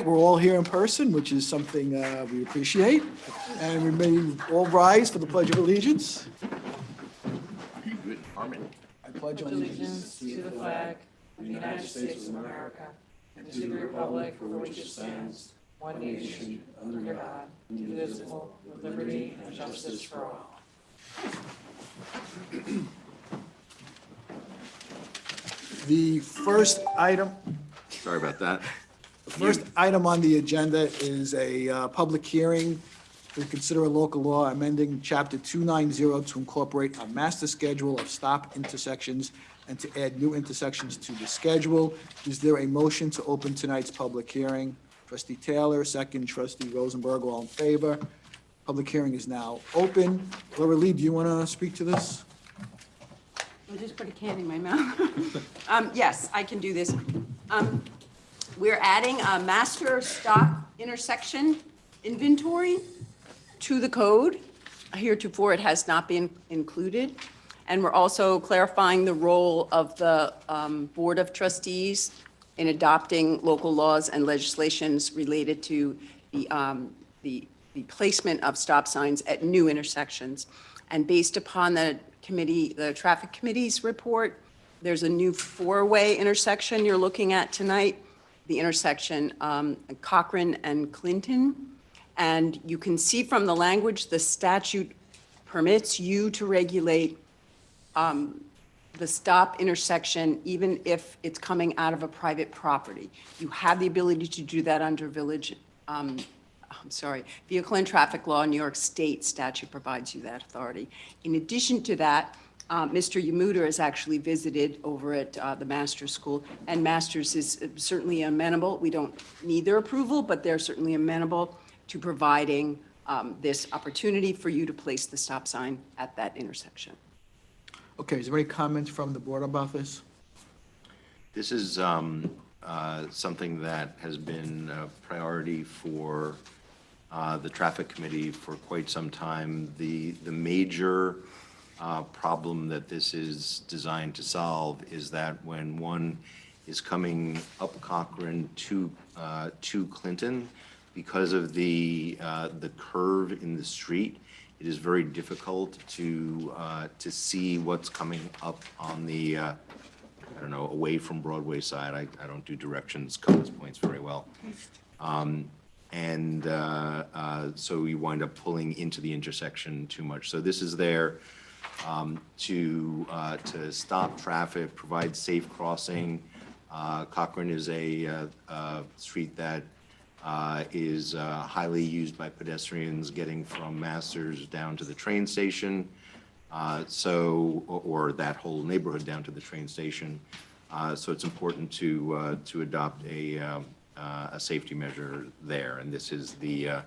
tonight. We're all here in person, which is something we appreciate. And we may all rise for the Pledge of Allegiance. I pledge allegiance to the flag of the United States of America and to the republic for which it stands, one nation, under God, indivisible, with liberty and justice for all. The first item. Sorry about that. The first item on the agenda is a public hearing to consider a local law amending Chapter 290 to incorporate a master schedule of stop intersections and to add new intersections to the schedule. Is there a motion to open tonight's public hearing? Trustee Taylor, second. Trustee Rosenberg, all in favor. Public hearing is now open. Laura Lee, do you want to speak to this? I just put a can in my mouth. Yes, I can do this. We're adding a master stop intersection inventory to the code. Heretofore, it has not been included. And we're also clarifying the role of the Board of Trustees in adopting local laws and legislations related to the placement of stop signs at new intersections. And based upon the Traffic Committee's report, there's a new four-way intersection you're looking at tonight, the intersection Cochrane and Clinton. And you can see from the language, the statute permits you to regulate the stop intersection even if it's coming out of a private property. You have the ability to do that under Vehicle and Traffic Law. New York State statute provides you that authority. In addition to that, Mr. Yamuda has actually visited over at the Masters School, and Masters is certainly amenable. We don't need their approval, but they're certainly amenable to providing this opportunity for you to place the stop sign at that intersection. Okay, is there any comments from the board about this? This is something that has been a priority for the Traffic Committee for quite some time. The major problem that this is designed to solve is that when one is coming up Cochrane to Clinton, because of the curve in the street, it is very difficult to see what's coming up on the I don't know, away from Broadway side. I don't do directions compass points very well. So you wind up pulling into the intersection too much. So this is there to stop traffic, provide safe crossing. Cochrane is a street that is highly used by pedestrians getting from Masters down to the train station. Or that whole neighborhood down to the train station. So it's important to adopt a safety measure there, and this is the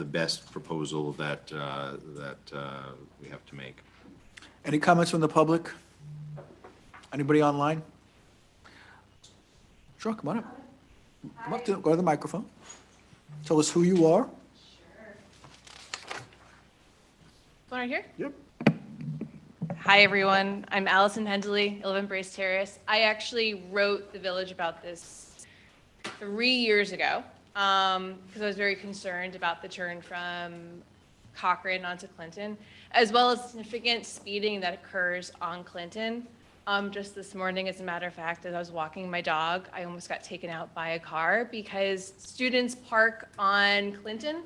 best proposal that we have to make. Any comments from the public? Anybody online? Sure, come on up. Come up to go to the microphone. Tell us who you are. Right here? Yep. Hi, everyone. I'm Allison Hendley, 11 Brace Terrace. I actually wrote the village about this 3 years ago because I was very concerned about the turn from Cochrane onto Clinton, as well as significant speeding that occurs on Clinton. Just this morning, as a matter of fact, as I was walking my dog, I almost got taken out by a car because students park on Clinton.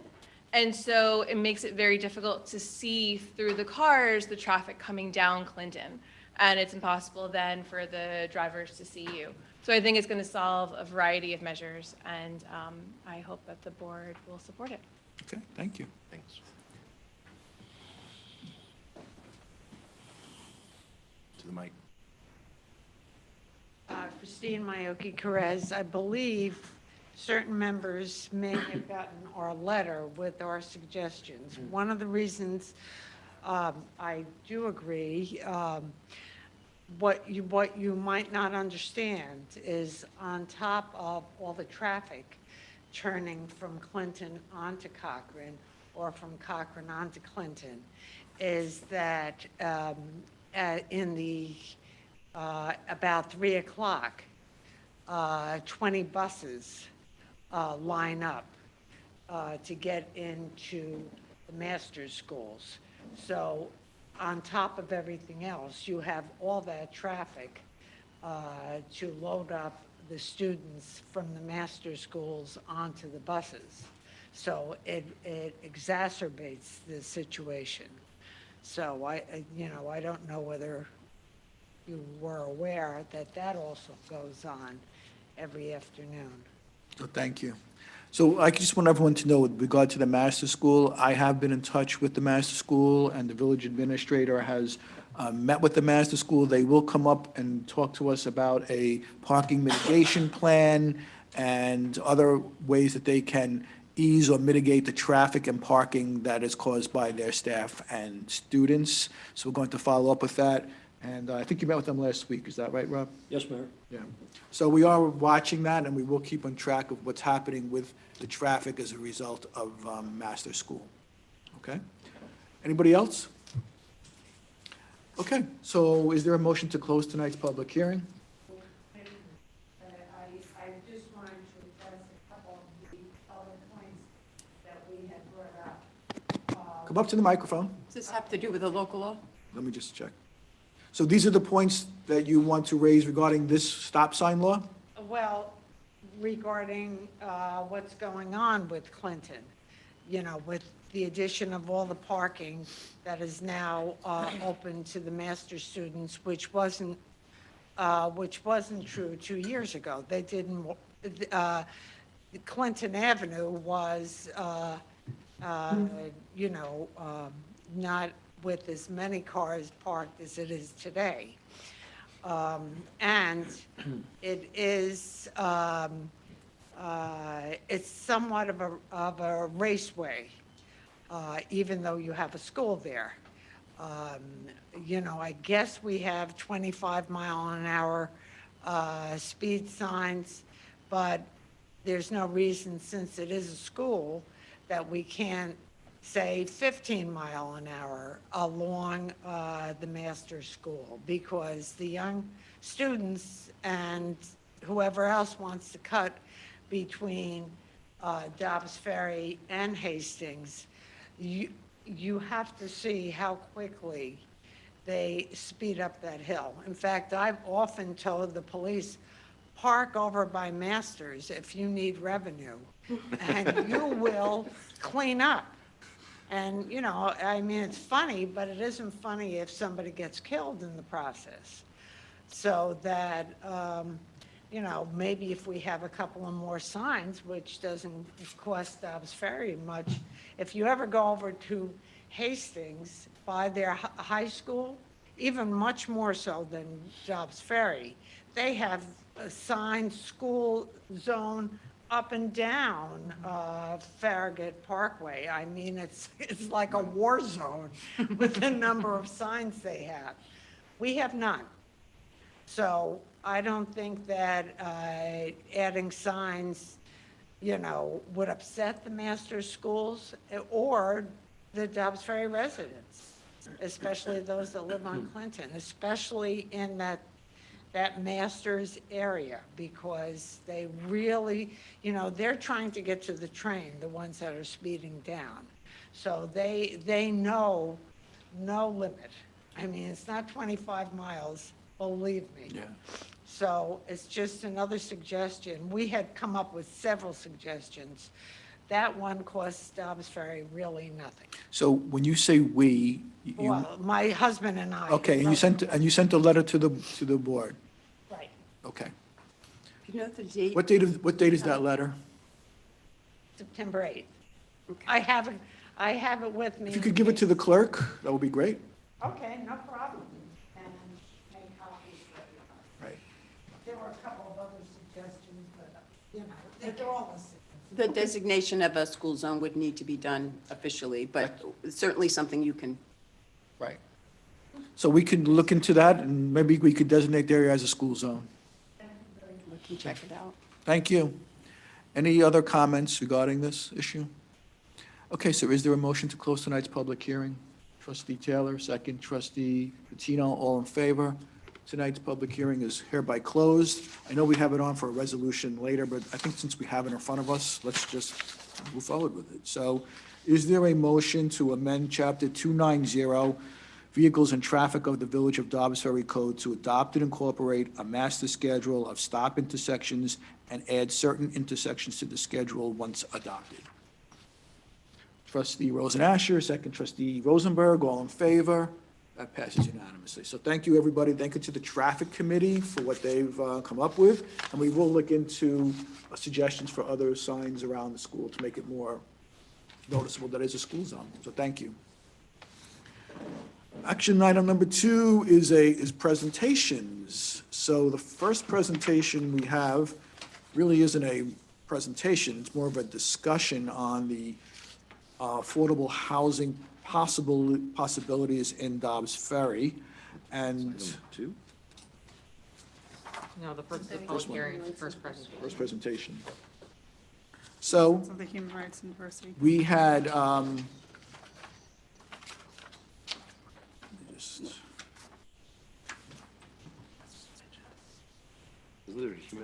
And so it makes it very difficult to see through the cars, the traffic coming down Clinton. And it's impossible then for the drivers to see you. So I think it's going to solve a variety of measures, and I hope that the board will support it. Okay, thank you. Thanks. To the mic. Christine Mayoki-Perez, I believe certain members may have gotten our letter with our suggestions. One of the reasons I do agree, what you might not understand is on top of all the traffic turning from Clinton onto Cochrane or from Cochrane onto Clinton, is that in the about 3 o'clock, 20 buses line up to get into the master's schools. So on top of everything else, you have all that traffic to load up the students from the master's schools onto the buses. So it exacerbates the situation. So I don't know whether you were aware that that also goes on every afternoon. So thank you. So I just want everyone to know, with regard to the master school, I have been in touch with the master school, and the village administrator has met with the master school. They will come up and talk to us about a parking mitigation plan and other ways that they can ease or mitigate the traffic and parking that is caused by their staff and students. So we're going to follow up with that. And I think you met with them last week, is that right, Rob? Yes, Mayor. Yeah. So we are watching that, and we will keep on track of what's happening with the traffic as a result of Master School. Okay? Anybody else? Okay, so is there a motion to close tonight's public hearing? I just wanted to address a couple of the other points that we had brought up. Come up to the microphone. Does this have to do with the local law? Let me just check. So these are the points that you want to raise regarding this stop sign law? Well, regarding what's going on with Clinton, with the addition of all the parking that is now open to the master students, which wasn't true 2 years ago. They didn't, Clinton Avenue was, not with as many cars parked as it is today. And it is, it's somewhat of a raceway, even though you have a school there. I guess we have 25-mile-an-hour speed signs, but there's no reason, since it is a school, that we can't say 15-mile-an-hour along the master school, because the young students and whoever else wants to cut between Dobbs Ferry and Hastings, you have to see how quickly they speed up that hill. In fact, I've often told the police, park over by Masters if you need revenue, and you will clean up. And, it's funny, but it isn't funny if somebody gets killed in the process. So that, maybe if we have a couple of more signs, which doesn't cost Dobbs Ferry much. If you ever go over to Hastings by their high school, even much more so than Dobbs Ferry, they have a signed school zone up and down Farragut Parkway. I mean, it's like a war zone with the number of signs they have. We have none. So I don't think that adding signs, would upset the master schools or the Dobbs Ferry residents, especially those that live on Clinton, especially in that Masters area, because they really, they're trying to get to the train, the ones that are speeding down. So they know no limit. I mean, it's not 25 miles, believe me. Yeah. So it's just another suggestion. We had come up with several suggestions. That one costs Dobbs Ferry really nothing. So when you say we, Well, my husband and I. okay, and you sent a letter to the board? Right. Okay. You know the date? What date is that letter? September 8th. Okay. I have it with me. If you could give it to the clerk, that would be great. Okay, no problem. And make copies for everybody. Right. There were a couple of other suggestions, but, they're all the same. The designation of a school zone would need to be done officially, but certainly something you can, Right. So we could look into that, and maybe we could designate the area as a school zone. we can check it out. Thank you. Any other comments regarding this issue? Okay, so is there a motion to close tonight's public hearing? Trustee Taylor, second. Trustee Patino, all in favor? Tonight's public hearing is hereby closed. I know we have it on for a resolution later, but I think since we have it in front of us, let's just move forward with it. So is there a motion to amend Chapter 290, Vehicles and Traffic of the Village of Dobbs Ferry Code to adopt and incorporate a master schedule of stop intersections and add certain intersections to the schedule once adopted? Trustee Rosen-Asher, second trustee Rosenberg, all in favor? That passes unanimously. So thank you, everybody. Thank you to the Traffic Committee for what they've come up with. And we will look into suggestions for other signs around the school to make it more noticeable that it's a school zone. So thank you. Action item number 2 is presentations. So the first presentation we have really isn't a presentation. It's more of a discussion on the affordable housing possibilities in Dobbs Ferry. And Item 2? No, the first hearing, first presentation. first presentation. So Of the Human Rights and Diversity. we had,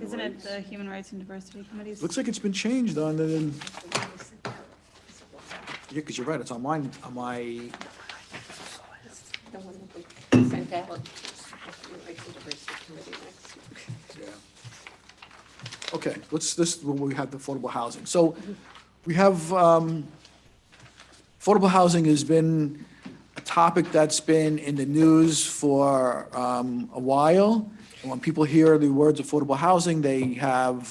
Isn't it the Human Rights and Diversity Committee's? looks like it's been changed on the, yeah, because you're right, it's on mine, on my, The one that we sent out. Rights and Diversity Committee next. yeah. Okay, this, when we have the affordable housing. So we have, affordable housing has been a topic that's been in the news for a while. And when people hear the words affordable housing, they have,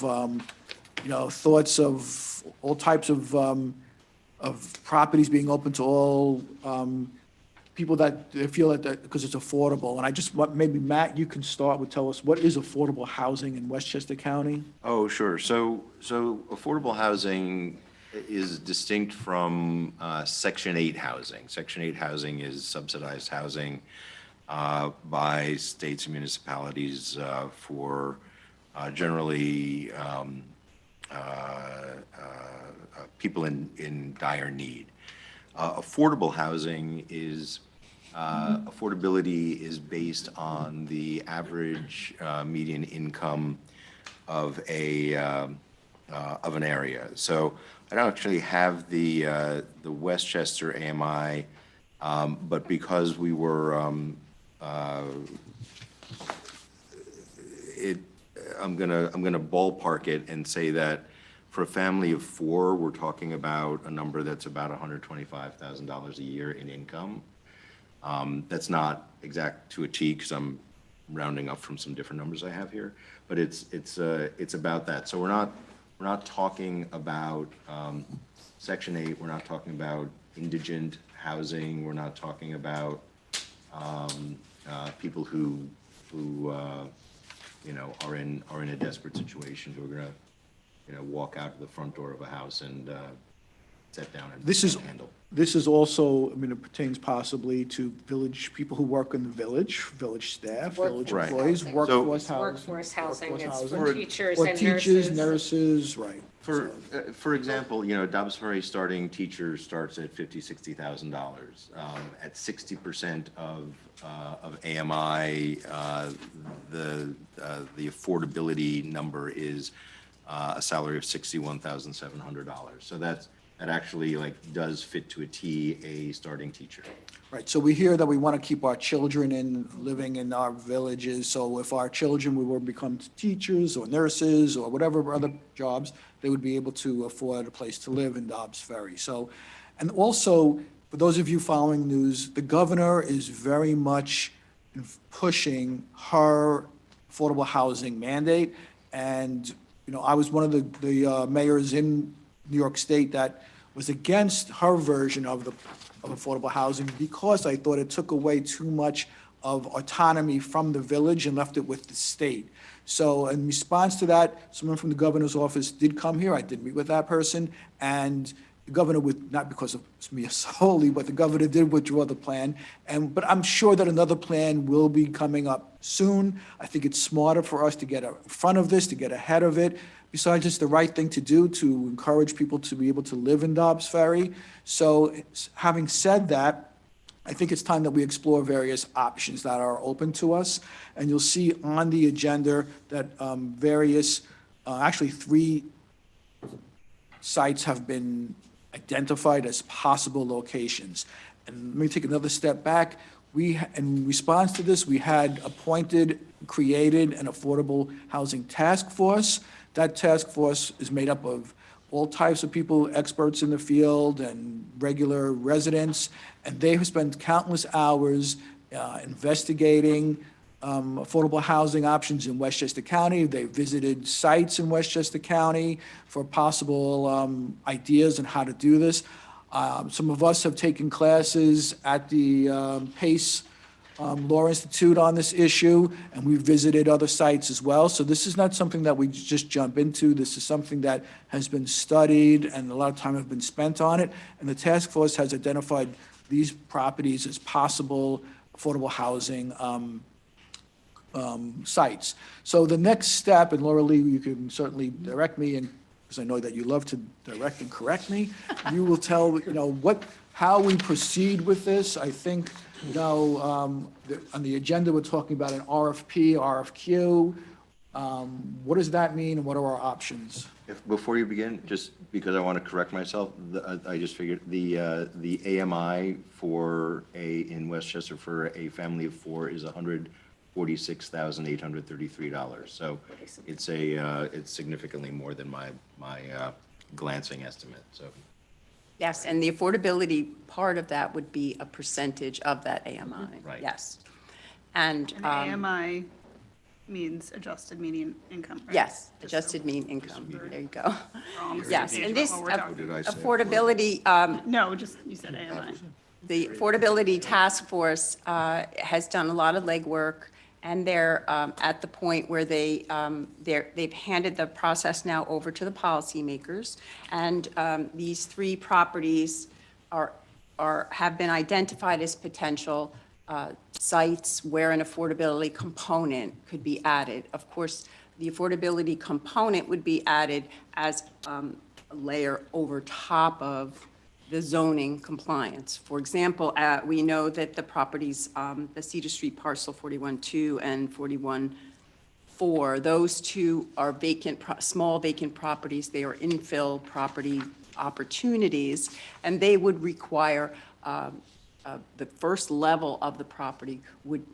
thoughts of all types of properties being open to all people that they feel that because it's affordable. And I just want, maybe Matt, you can start with tell us what is affordable housing in Westchester County? Oh, sure. So affordable housing is distinct from Section 8 housing. Section 8 housing is subsidized housing by states and municipalities for generally people in dire need. Affordable housing is, affordability is based on the average median income of an area. So I don't actually have the Westchester AMI, but because we were, I'm gonna ballpark it and say that for a family of 4, we're talking about a number that's about $125,000 a year in income. That's not exact to a T because I'm rounding up from some different numbers I have here, but it's about that. So we're not talking about Section 8. We're not talking about indigent housing. We're not talking about people who are in a desperate situation who are gonna walk out the front door of a house and sit down and handle. This is also, I mean, it pertains possibly to village, people who work in the village staff, village Right. employees, So- workforce housing. Workforce housing, workforce it's housing. for teachers Or and teachers, nurses. nurses, right. For example, Dobbs Ferry starting teacher starts at $50,000-$60,000. At 60% of AMI, the affordability number is a salary of $61,700. So that actually does fit to a T a starting teacher. Right, so we hear that we want to keep our children living in our villages, so if our children will become teachers or nurses or whatever other jobs, they would be able to afford a place to live in Dobbs Ferry. So, and also, for those of you following news, the governor is very much pushing her affordable housing mandate, and, I was one of the mayors in New York State that was against her version of affordable housing because I thought it took away too much of autonomy from the village and left it with the state. So in response to that, someone from the governor's office did come here. I did meet with that person, and the governor would, not because of me solely, but the governor did withdraw the plan. But I'm sure that another plan will be coming up soon. I think it's smarter for us to get in front of this, to get ahead of it. Besides, it's the right thing to do to encourage people to be able to live in Dobbs Ferry. So having said that, I think it's time that we explore various options that are open to us. And you'll see on the agenda that various, actually 3 sites have been identified as possible locations. And let me take another step back. In response to this, we had created an affordable housing task force. That task force is made up of all types of people, experts in the field and regular residents, and they have spent countless hours investigating affordable housing options in Westchester County. They visited sites in Westchester County for possible ideas on how to do this. Some of us have taken classes at the PACE Law Institute on this issue, and we've visited other sites as well. So this is not something that we just jump into. This is something that has been studied, and a lot of time have been spent on it. And the task force has identified these properties as possible affordable housing sites. So the next step, and Laura Lee, you can certainly direct me, and because I know that you love to direct and correct me, you will tell, how we proceed with this. I think, on the agenda, we're talking about an RFP, RFQ. What does that mean, and what are our options? Before you begin, just because I want to correct myself, I just figured the AMI in Westchester for a family of 4 is $146,833. So it's significantly more than my glancing estimate, so. Yes, and the affordability part of that would be a percentage of that AMI. Right. Yes. And, And AMI means adjusted median income, right? yes, adjusted mean income. There you go. We're on the same Yes, page and about this what we're talking What did I say? affordability, No, just, you said AMI. the Affordability Task Force has done a lot of legwork, and they're at the point where they've handed the process now over to the policymakers. And these 3 properties have been identified as potential sites where an affordability component could be added. Of course, the affordability component would be added as a layer over top of the zoning compliance. For example, we know that the properties, the Cedar Street parcel 41-2 and 41-4, those 2 are small vacant properties. They are infill property opportunities, and they would require the first level of the property would,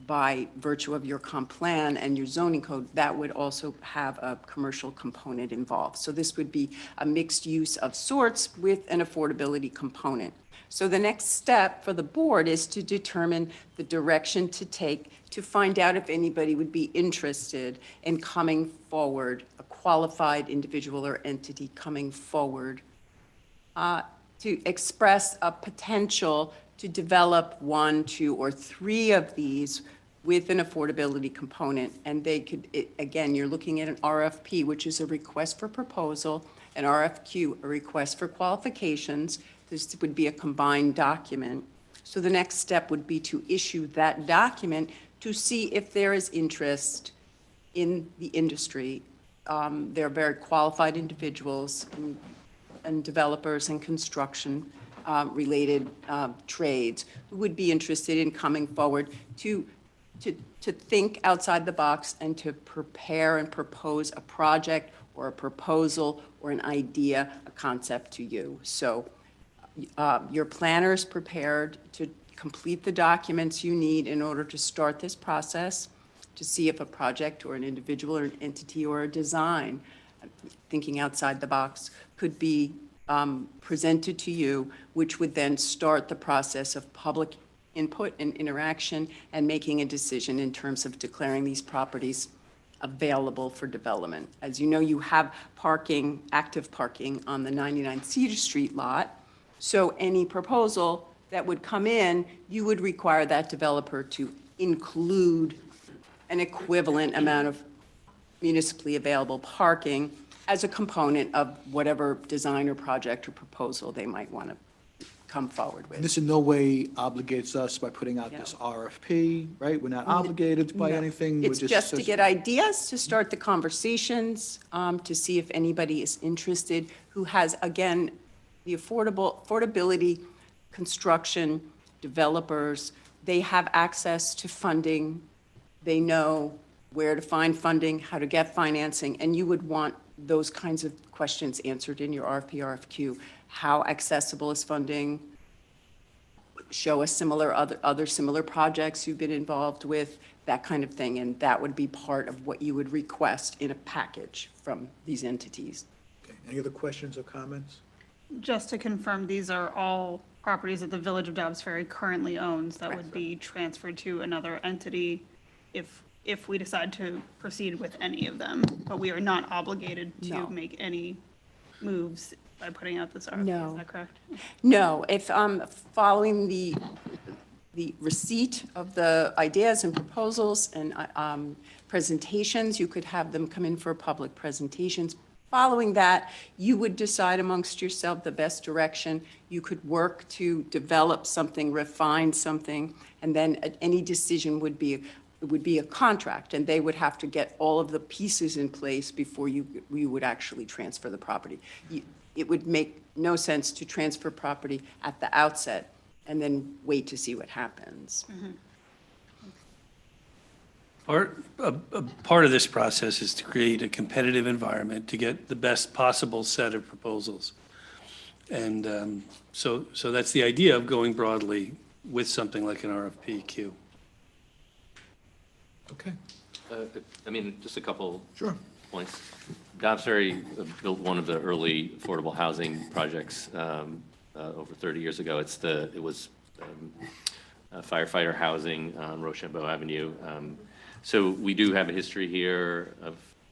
by virtue of your comp plan and your zoning code, that would also have a commercial component involved. So this would be a mixed use of sorts with an affordability component. So the next step for the board is to determine the direction to take to find out if anybody would be interested in coming forward, a qualified individual or entity coming forward to express a potential to develop 1, 2, or 3 of these with an affordability component. And they could, again, you're looking at an RFP, which is a request for proposal, an RFQ, a request for qualifications. This would be a combined document. So the next step would be to issue that document to see if there is interest in the industry. They're very qualified individuals and developers and construction related trades who would be interested in coming forward to think outside the box and to prepare and propose a project or a proposal or an idea, a concept to you. So your planner is prepared to complete the documents you need in order to start this process, to see if a project or an individual or an entity or a design, thinking outside the box, could be presented to you, which would then start the process of public input and interaction and making a decision in terms of declaring these properties available for development. As you know, you have parking, active parking on the 99 Cedar Street lot. So any proposal that would come in, you would require that developer to include an equivalent amount of municipally available parking as a component of whatever design or project or proposal they might want to come forward with. This in no way obligates us by putting out this RFP, right? We're not obligated by anything. It's just to get ideas, to start the conversations, to see if anybody is interested who has, again, the affordability construction developers, they have access to funding. They know where to find funding, how to get financing, and you would want those kinds of questions answered in your RFP, RFQ. How accessible is funding? Show us other similar projects you've been involved with, that kind of thing, and that would be part of what you would request in a package from these entities. Okay. Any other questions or comments? Just to confirm, these are all properties that the Village of Dobbs Ferry currently owns that would be transferred to another entity if we decide to proceed with any of them, but we are not obligated to No. make any moves by putting out this RFP, No. is that correct? No, if, following the receipt of the ideas and proposals and presentations, you could have them come in for public presentations. Following that, you would decide amongst yourself the best direction. You could work to develop something, refine something, and then any decision would be a contract, and they would have to get all of the pieces in place before you would actually transfer the property. It would make no sense to transfer property at the outset and then wait to see what happens. Part of this process is to create a competitive environment to get the best possible set of proposals. And so that's the idea of going broadly with something like an RFP-Q. Okay, I mean, just a couple sure. points. Dobbs Ferry built one of the early affordable housing projects over 30 years ago. It was firefighter housing on Rochambeau Avenue. So we do have a history here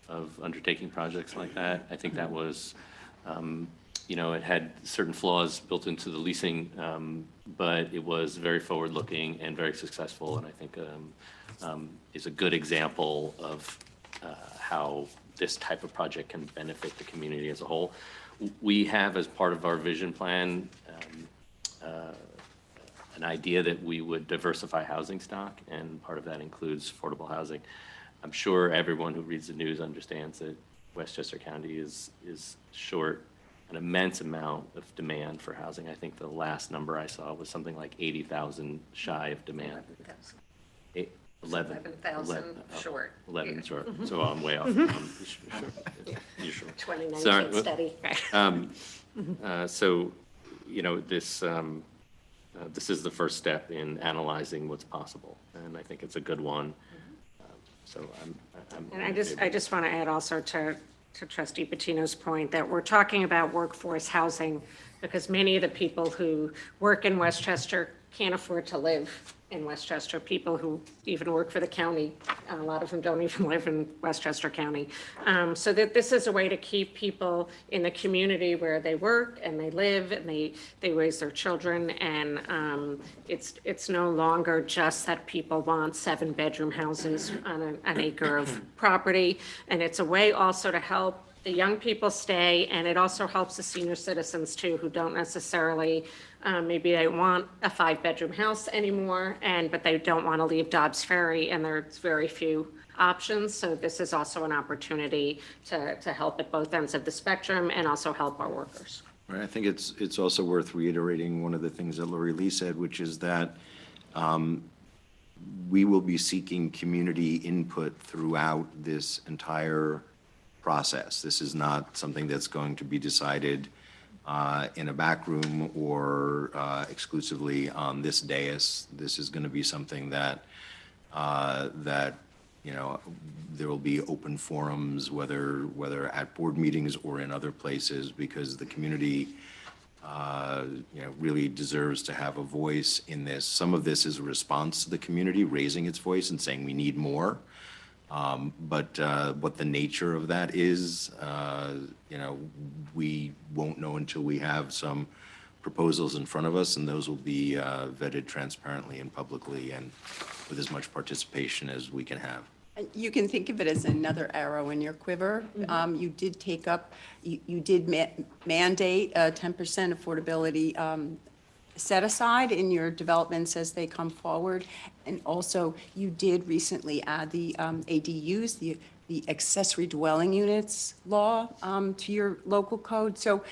of undertaking projects like that. I think that was, it had certain flaws built into the leasing, but it was very forward-looking and very successful, and I think is a good example of how this type of project can benefit the community as a whole. We have, as part of our vision plan, an idea that we would diversify housing stock, and part of that includes affordable housing. I'm sure everyone who reads the news understands that Westchester County is short an immense amount of demand for housing. I think the last number I saw was something like 80,000 shy of demand. 11,000 short. 11 short, so I'm way off. You're sure. 2019 Sorry. study. So, this is the first step in analyzing what's possible, and I think it's a good one. So And I just want to add also to Trustee Patino's point that we're talking about workforce housing because many of the people who work in Westchester can't afford to live in Westchester. People who even work for the county, a lot of them don't even live in Westchester County. So that this is a way to keep people in the community where they work and they live and they raise their children. And it's no longer just that people want 7-bedroom houses on an acre of property. And it's a way also to help the young people stay, and it also helps the senior citizens too, who don't necessarily, maybe they want a 5-bedroom house anymore, but they don't want to leave Dobbs Ferry, and there's very few options. So this is also an opportunity to help at both ends of the spectrum and also help our workers. Right, I think it's also worth reiterating one of the things that Lori Lee said, which is that we will be seeking community input throughout this entire process. This is not something that's going to be decided in a back room or exclusively on this dais. This is going to be something that there will be open forums, whether at board meetings or in other places, because the community really deserves to have a voice in this. Some of this is a response to the community raising its voice and saying we need more. But what the nature of that is, we won't know until we have some proposals in front of us, and those will be vetted transparently and publicly and with as much participation as we can have. You can think of it as another arrow in your quiver. You did take up, you did mandate a 10% affordability set aside in your developments as they come forward. And also, you did recently add the ADUs, the accessory dwelling units law to your local code. So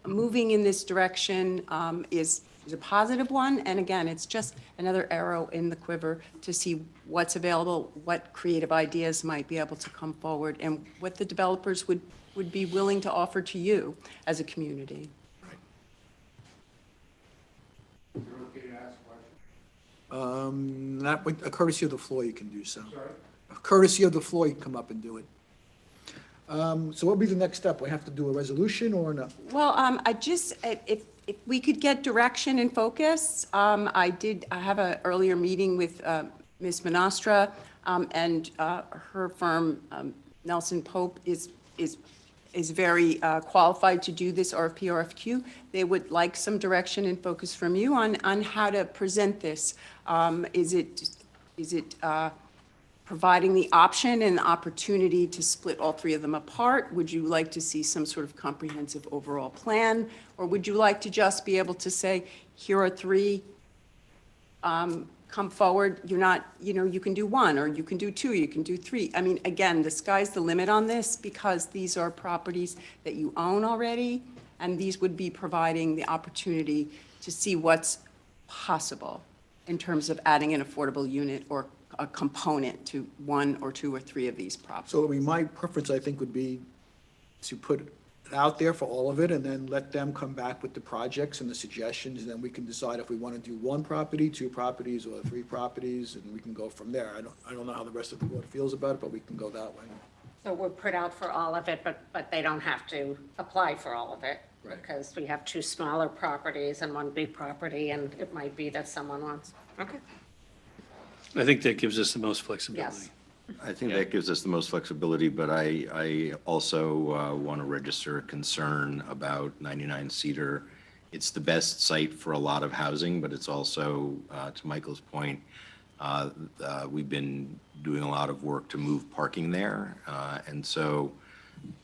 moving in this direction is is a positive one. And again, it's just another arrow in the quiver to see what's available, what creative ideas might be able to come forward, and what the developers would be willing to offer to you as a community. Not with a courtesy of the floor, you can do so. A courtesy of the floor, you can come up and do it. So what would be the next step? We have to do a resolution or no? Well, if we could get direction and focus, I have an earlier meeting with Ms. Monastra, and her firm, Nelson Pope, is very qualified to do this RFP, RFQ. They would like some direction and focus from you on how to present this. Is it providing the option and the opportunity to split all three of them apart? Would you like to see some sort of comprehensive overall plan? Or would you like to just be able to say, here are three, come forward, you're not, you can do one, or you can do two, you can do three. I mean, again, the sky's the limit on this, because these are properties that you own already, and these would be providing the opportunity to see what's possible in terms of adding an affordable unit or a component to one or two or three of these properties. So I mean, my preference, I think, would be to put it out there for all of it, and then let them come back with the projects and the suggestions, and then we can decide if we want to do one property, two properties, or three properties, and we can go from there. I don't know how the rest of the board feels about it, but we can go that way. So we're put out for all of it, but they don't have to apply for all of it? Right. Because we have two smaller properties and one big property, and it might be that someone wants. Okay. I think that gives us the most flexibility. Yes. I think that gives us the most flexibility, but I also want to register a concern about 99 Cedar. It's the best site for a lot of housing, but it's also, to Michael's point, we've been doing a lot of work to move parking there. And so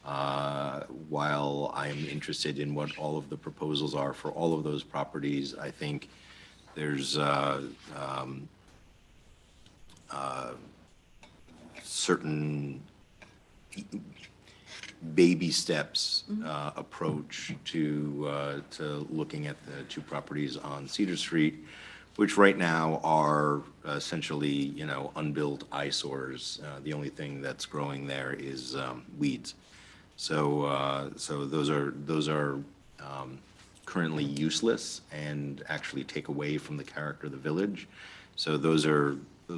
while I am interested in what all of the proposals are for all of those properties, I think there's certain baby steps approach to looking at the two properties on Cedar Street, which right now are essentially, unbuilt eyesores. The only thing that's growing there is weeds. So those are currently useless and actually take away from the character of the village. So those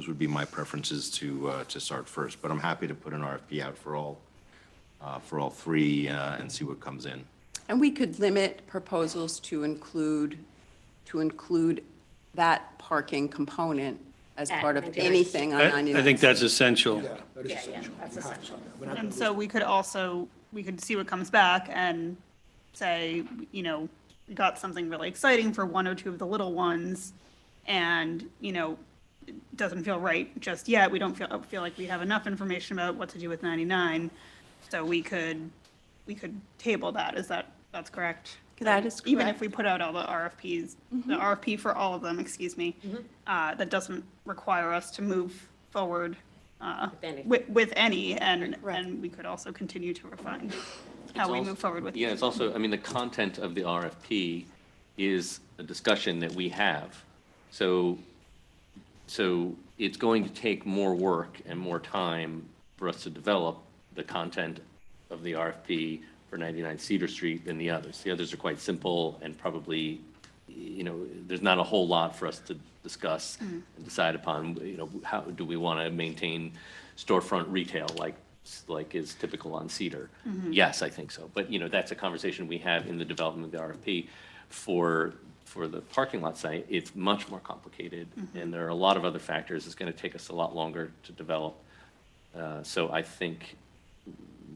would be my preferences to start first. But I'm happy to put an RFP out for all three and see what comes in. And we could limit proposals to include that parking component as part of anything on 99. I think that's essential. Yeah, that is Yeah, essential. that's essential. We're not gonna And lose so we could see what comes back and say, we got something really exciting for one or two of the little ones, and, it doesn't feel right just yet. We don't feel like we have enough information about what to do with 99. So we could table that. That's correct? That is Even correct. if we put out all the RFPs, the RFP for all of them, excuse me, that doesn't require us to move forward any. with any, and Right. we could also continue to refine how we move forward with. Yeah, it's also, the content of the RFP is a discussion that we have. So it's going to take more work and more time for us to develop the content of the RFP for 99 Cedar Street than the others. The others are quite simple and probably, there's not a whole lot for us to discuss and decide upon, how do we want to maintain storefront retail like is typical on Cedar? Yes, I think so. But, that's a conversation we have in the development of the RFP. For the parking lot site, it's much more complicated, and there are a lot of other factors. It's going to take us a lot longer to develop. So I think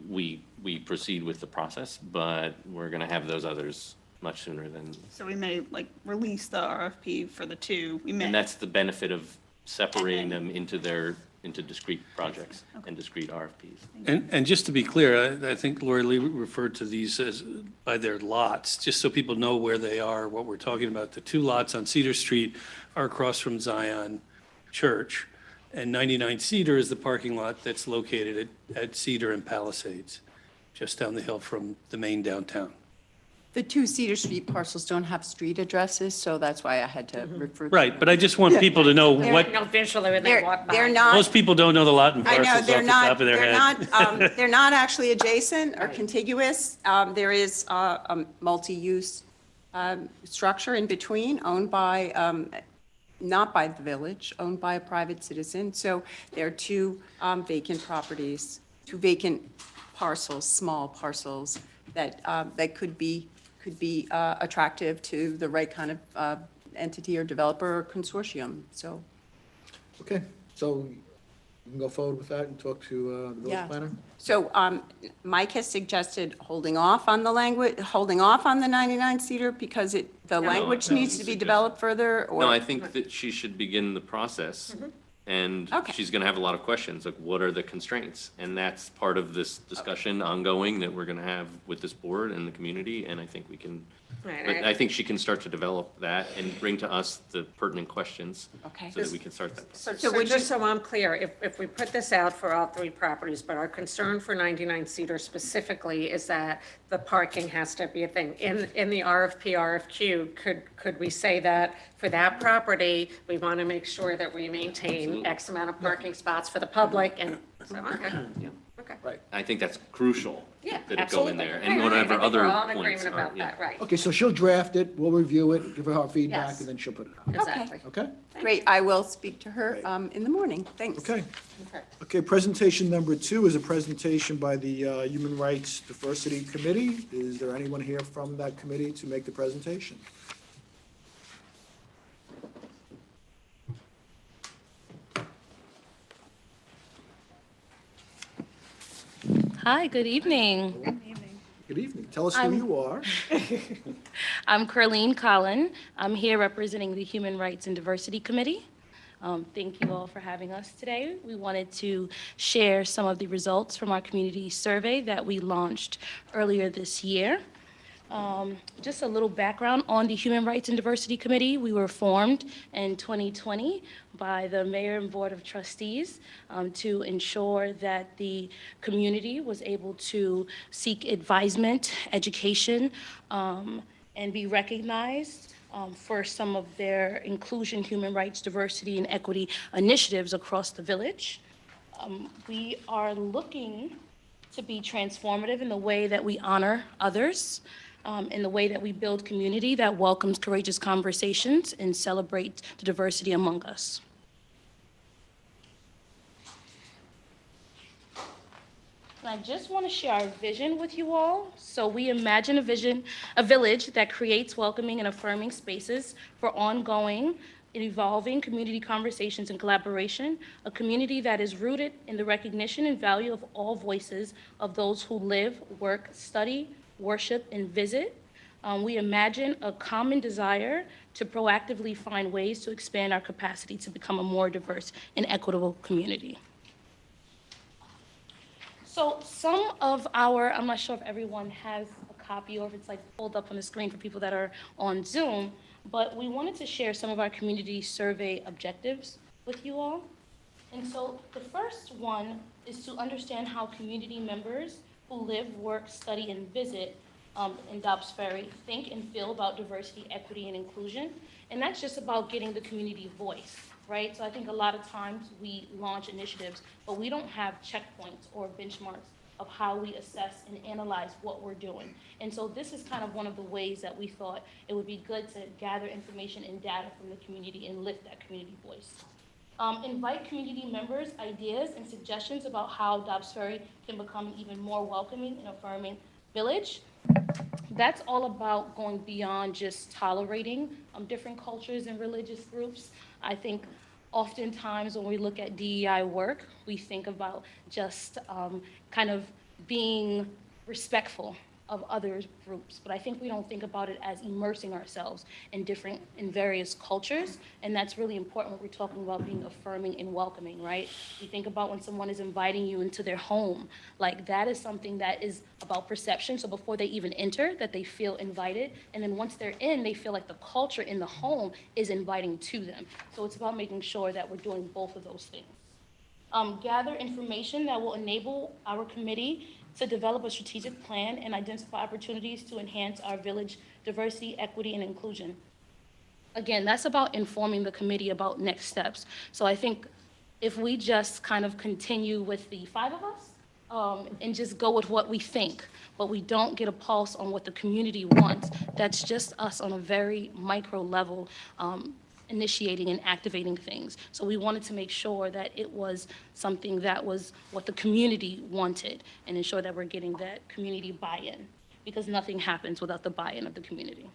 we proceed with the process, but we're going to have those others much sooner than. So we may release the RFP for the two. We may. And that's the benefit of separating them into discrete projects and discrete RFPs. And just to be clear, I think Lori Lee referred to these as by their lots, just so people know where they are, what we're talking about. The two lots on Cedar Street are across from Zion Church, and 99 Cedar is the parking lot that's located at Cedar and Palisades, just down the hill from the main downtown. The two Cedar Street parcels don't have street addresses, so that's why I had to refer to. Right, but I just want people to know what, No, visually when they They're, walk by. they're not. most people don't know the lot and I know, parcels they're off the top not, of their they're head. not, they're not actually adjacent or contiguous. There is a multi-use structure in between, owned by, not by the village, owned by a private citizen. So there are two vacant properties, two vacant parcels, small parcels, that could be attractive to the right kind of entity or developer or consortium, so. Okay, so you can go forward with that and talk to the Yeah. village planner? So Mike has suggested holding off on the language, holding off on the 99 Cedar because the language needs to be developed further, or? No, I think that she should begin the process, and Okay. she's gonna have a lot of questions, like, what are the constraints? And that's part of this discussion ongoing that we're gonna have with this board and the community, and I think we can, Right, but I think she can start to develop that and bring to us the pertinent questions. Okay. So that we can start that. So would just so I'm clear, if we put this out for all three properties, but our concern for 99 Cedar specifically is that the parking has to be a thing. In the RFP, RFQ, could we say that for that property, we want to make sure that we maintain X amount of parking spots for the public and, so, okay, yeah, okay. Right. I think that's crucial. Yeah, That it go absolutely. in there, Right, and right, whatever I think other we're all in points agreement are, about yeah. that, right. Okay, so she'll draft it, we'll review it, give her our feedback, Yes. and then she'll put it out. Exactly. Okay? Great, I will speak to her Great. in the morning, thanks. Okay. Okay. Okay, presentation number 2 is a presentation by the Human Rights Diversity Committee. Is there anyone here from that committee to make the presentation? Hi, good evening. Good evening. Tell us who you are. I'm Carlene Collin. I'm here representing the Human Rights and Diversity Committee. Thank you all for having us today. We wanted to share some of the results from our community survey that we launched earlier this year. Just a little background on the Human Rights and Diversity Committee. We were formed in 2020 by the Mayor and Board of Trustees to ensure that the community was able to seek advisement, education, and be recognized for some of their inclusion, human rights, diversity, and equity initiatives across the village. We are looking to be transformative in the way that we honor others, in the way that we build community that welcomes courageous conversations and celebrates the diversity among us. And I just want to share our vision with you all. So we imagine a village that creates welcoming and affirming spaces for ongoing and evolving community conversations and collaboration, a community that is rooted in the recognition and value of all voices of those who live, work, study, worship, and visit. We imagine a common desire to proactively find ways to expand our capacity to become a more diverse and equitable community. So some of our, I'm not sure if everyone has a copy or if it's like pulled up on the screen for people that are on Zoom, but we wanted to share some of our community survey objectives with you all. And so the first one is to understand how community members who live, work, study, and visit in Dobbs Ferry think and feel about diversity, equity, and inclusion. And that's just about getting the community voice, right? So I think a lot of times we launch initiatives, but we don't have checkpoints or benchmarks of how we assess and analyze what we're doing. And so this is kind of one of the ways that we thought it would be good to gather information and data from the community and lift that community voice. Invite community members' ideas and suggestions about how Dobbs Ferry can become an even more welcoming and affirming village. That's all about going beyond just tolerating different cultures and religious groups. I think oftentimes when we look at DEI work, we think about just kind of being respectful of other groups, but I think we don't think about it as immersing ourselves in various cultures, and that's really important when we're talking about being affirming and welcoming, right? We think about when someone is inviting you into their home, like that is something that is about perception, so before they even enter, that they feel invited, and then once they're in, they feel like the culture in the home is inviting to them. So it's about making sure that we're doing both of those things. Gather information that will enable our committee to develop a strategic plan and identify opportunities to enhance our village diversity, equity, and inclusion. Again, that's about informing the committee about next steps. So I think if we just kind of continue with the five of us, and just go with what we think, but we don't get a pulse on what the community wants, that's just us on a very micro level, initiating and activating things. So we wanted to make sure that it was something that was what the community wanted and ensure that we're getting that community buy-in, because nothing happens without the buy-in of the community.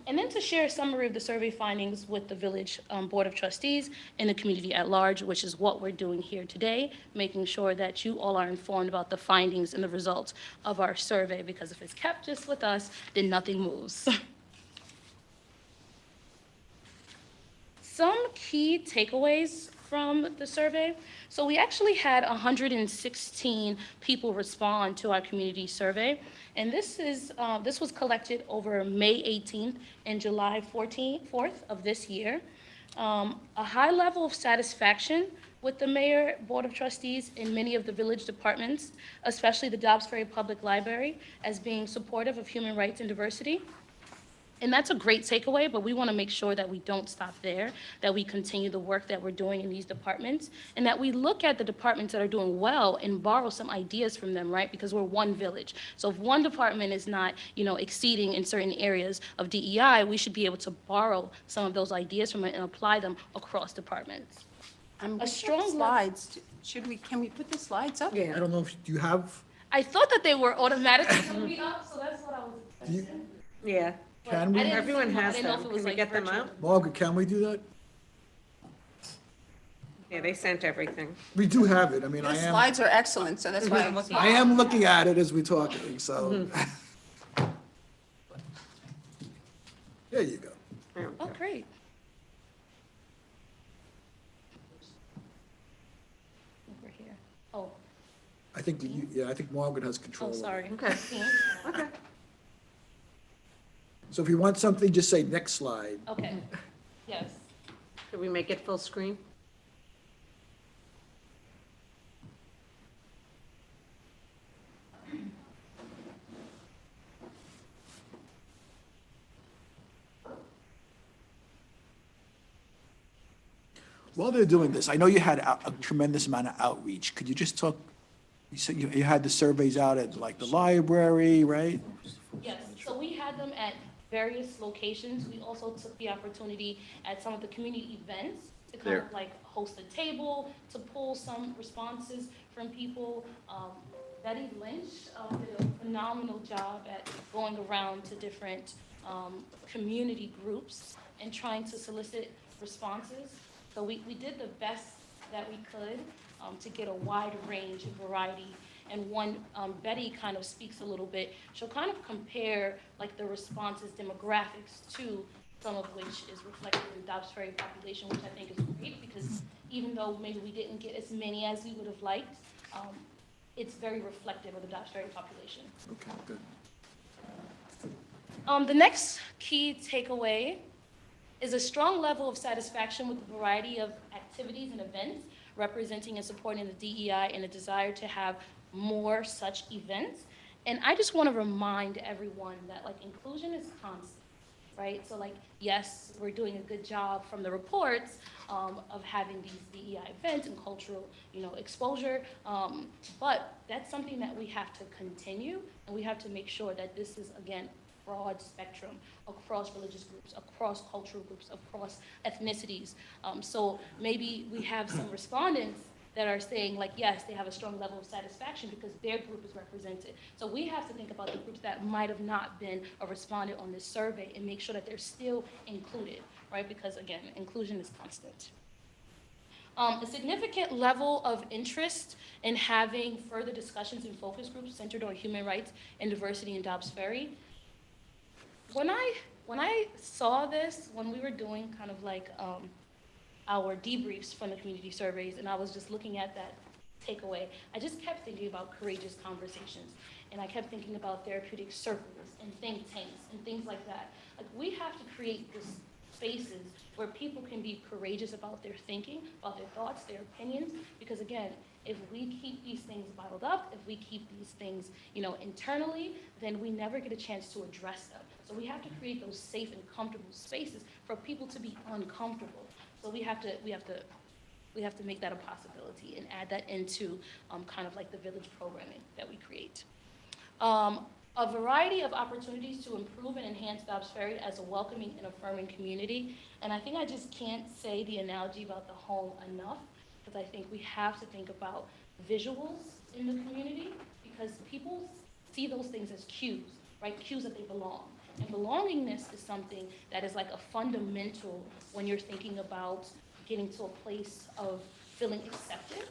And then to share a summary of the survey findings with the Village Board of Trustees and the community at large, which is what we're doing here today, making sure that you all are informed about the findings and the results of our survey, because if it's kept just with us, then nothing moves. Some key takeaways from the survey. So we actually had 116 people respond to our community survey. And this was collected over May 18th and July 4th of this year. A high level of satisfaction with the Mayor, Board of Trustees, and many of the village departments, especially the Dobbs Ferry Public Library, as being supportive of human rights and diversity. And that's a great takeaway, but we want to make sure that we don't stop there, that we continue the work that we're doing in these departments, and that we look at the departments that are doing well and borrow some ideas from them, right? Because we're one village. So if one department is not, exceeding in certain areas of DEI, we should be able to borrow some of those ideas from it and apply them across departments. A strong slides. Can we put the slides up? I don't know if, do you have, I thought that they were automatically going to be up, so that's what I was do you, testing. Yeah, But Can we? I didn't everyone see them. I has didn't know them. if it was Can we like get them virtual. out? Margaret, can we do that? Yeah, they sent everything. We do have it. I mean, The slides are excellent, so that's why I'm looking. I am looking at it as we're talking, so. There you go. Oh, great. Over here. Oh, I think, I think Margaret has control. oh, of it. sorry. Okay. Okay. So if you want something, just say next slide. Okay, yes. Could we make it full screen? While they're doing this, I know you had a tremendous amount of outreach. Could you just talk, you said you had the surveys out at like the library, right? Yes, so we had them at various locations. We also took the opportunity at some of the community events to kind of There. like host a table, to pull some responses from people. Betty Lynch did a phenomenal job at going around to different community groups and trying to solicit responses. So we did the best that we could to get a wide range and variety. And one, Betty kind of speaks a little bit. She'll kind of compare like the responses demographics to some of which is reflected in Dobbs Ferry population, which I think is great because even though maybe we didn't get as many as we would have liked, it's very reflective of the Dobbs Ferry population. Okay, good. The next key takeaway is a strong level of satisfaction with the variety of activities and events representing and supporting the DEI and a desire to have more such events. And I just want to remind everyone that like inclusion is constant, right? So like, yes, we're doing a good job from the reports of having these DEI events and cultural, exposure, but that's something that we have to continue, and we have to make sure that this is, again, broad spectrum across religious groups, across cultural groups, across ethnicities. So maybe we have some respondents that are saying like, yes, they have a strong level of satisfaction because their group is represented. So we have to think about the groups that might have not been a respondent on this survey and make sure that they're still included, right? Because again, inclusion is constant. A significant level of interest in having further discussions and focus groups centered on human rights and diversity in Dobbs Ferry. When I saw this, when we were doing kind of like our debriefs from the community surveys, and I was just looking at that takeaway, I just kept thinking about courageous conversations, and I kept thinking about therapeutic circles and think tanks and things like that. Like we have to create this spaces where people can be courageous about their thinking, about their thoughts, their opinions, because again, if we keep these things bottled up, if we keep these things, internally, then we never get a chance to address them. So we have to create those safe and comfortable spaces for people to be uncomfortable. So we have to make that a possibility and add that into kind of like the village programming that we create. A variety of opportunities to improve and enhance Dobbs Ferry as a welcoming and affirming community. And I think I just can't say the analogy about the home enough, because I think we have to think about visuals in the community, because people see those things as cues, right? Cues that they belong. And belongingness is something that is like a fundamental when you're thinking about getting to a place of feeling accepted.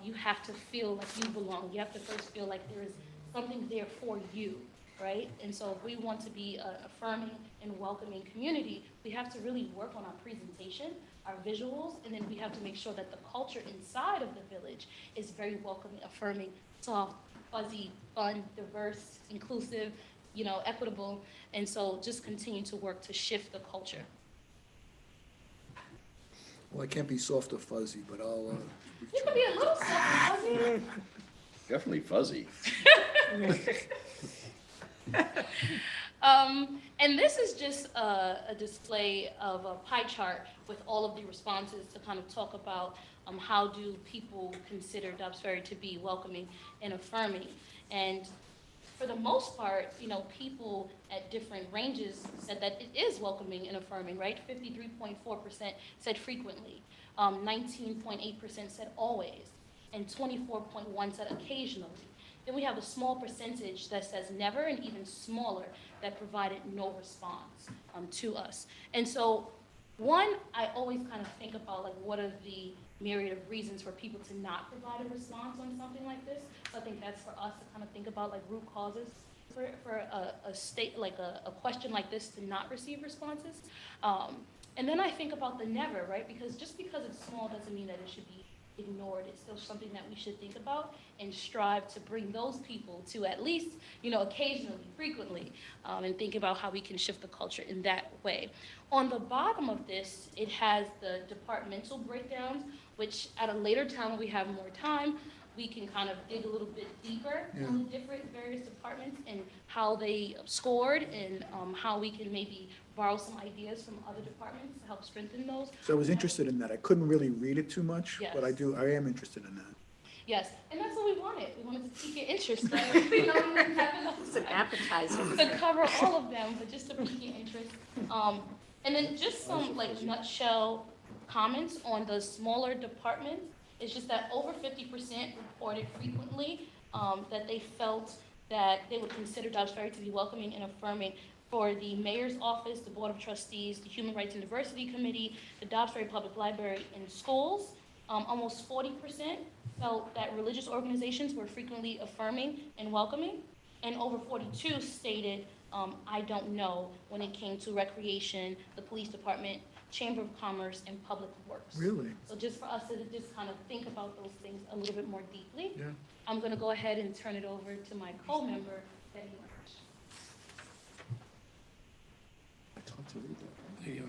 You have to feel like you belong. You have to first feel like there is something there for you, right? And so if we want to be an affirming and welcoming community, we have to really work on our presentation, our visuals, and then we have to make sure that the culture inside of the village is very welcoming, affirming, soft, fuzzy, fun, diverse, inclusive, equitable. And so just continue to work to shift the culture. Well, I can't be soft or fuzzy, but I'll. You can be a little soft and fuzzy. Definitely fuzzy. And this is just a display of a pie chart with all of the responses to kind of talk about how do people consider Dobbs Ferry to be welcoming and affirming. And for the most part, people at different ranges said that it is welcoming and affirming, right? 53.4% said frequently, 19.8% said always, and 24.1% said occasionally. Then we have a small percentage that says never, and even smaller that provided no response to us. And so, one, I always kind of think about like what are the myriad of reasons for people to not provide a response on something like this. So I think that's for us to kind of think about like root causes for a state, like a question like this to not receive responses. And then I think about the never, right? Because just because it's small doesn't mean that it should be ignored. It's still something that we should think about and strive to bring those people to at least, occasionally, frequently, and think about how we can shift the culture in that way. On the bottom of this, it has the departmental breakdowns, which at a later time when we have more time, we can kind of dig a little bit deeper on the different various departments and how they scored and how we can maybe borrow some ideas from other departments to help strengthen those. So I was interested in that. I couldn't really read it too much, Yes. but I am interested in that. Yes, and that's what we wanted. We wanted to pique your interest. Right? We didn't have enough It's an appetizer. to cover all of them, but just to pique your interest. And then just some like nutshell comments on the smaller departments. It's just that over 50% reported frequently that they felt that they would consider Dobbs Ferry to be welcoming and affirming for the mayor's office, the board of trustees, the Human Rights and Diversity Committee, the Dobbs Ferry Public Library, and schools. Almost 40% felt that religious organizations were frequently affirming and welcoming, and over 42 stated, I don't know, when it came to recreation, the police department, Chamber of Commerce, and Public Works. Really? So just for us to just kind of think about those things a little bit more deeply, Yeah. I'm going to go ahead and turn it over to my co-member, Betty Lynch. There you are.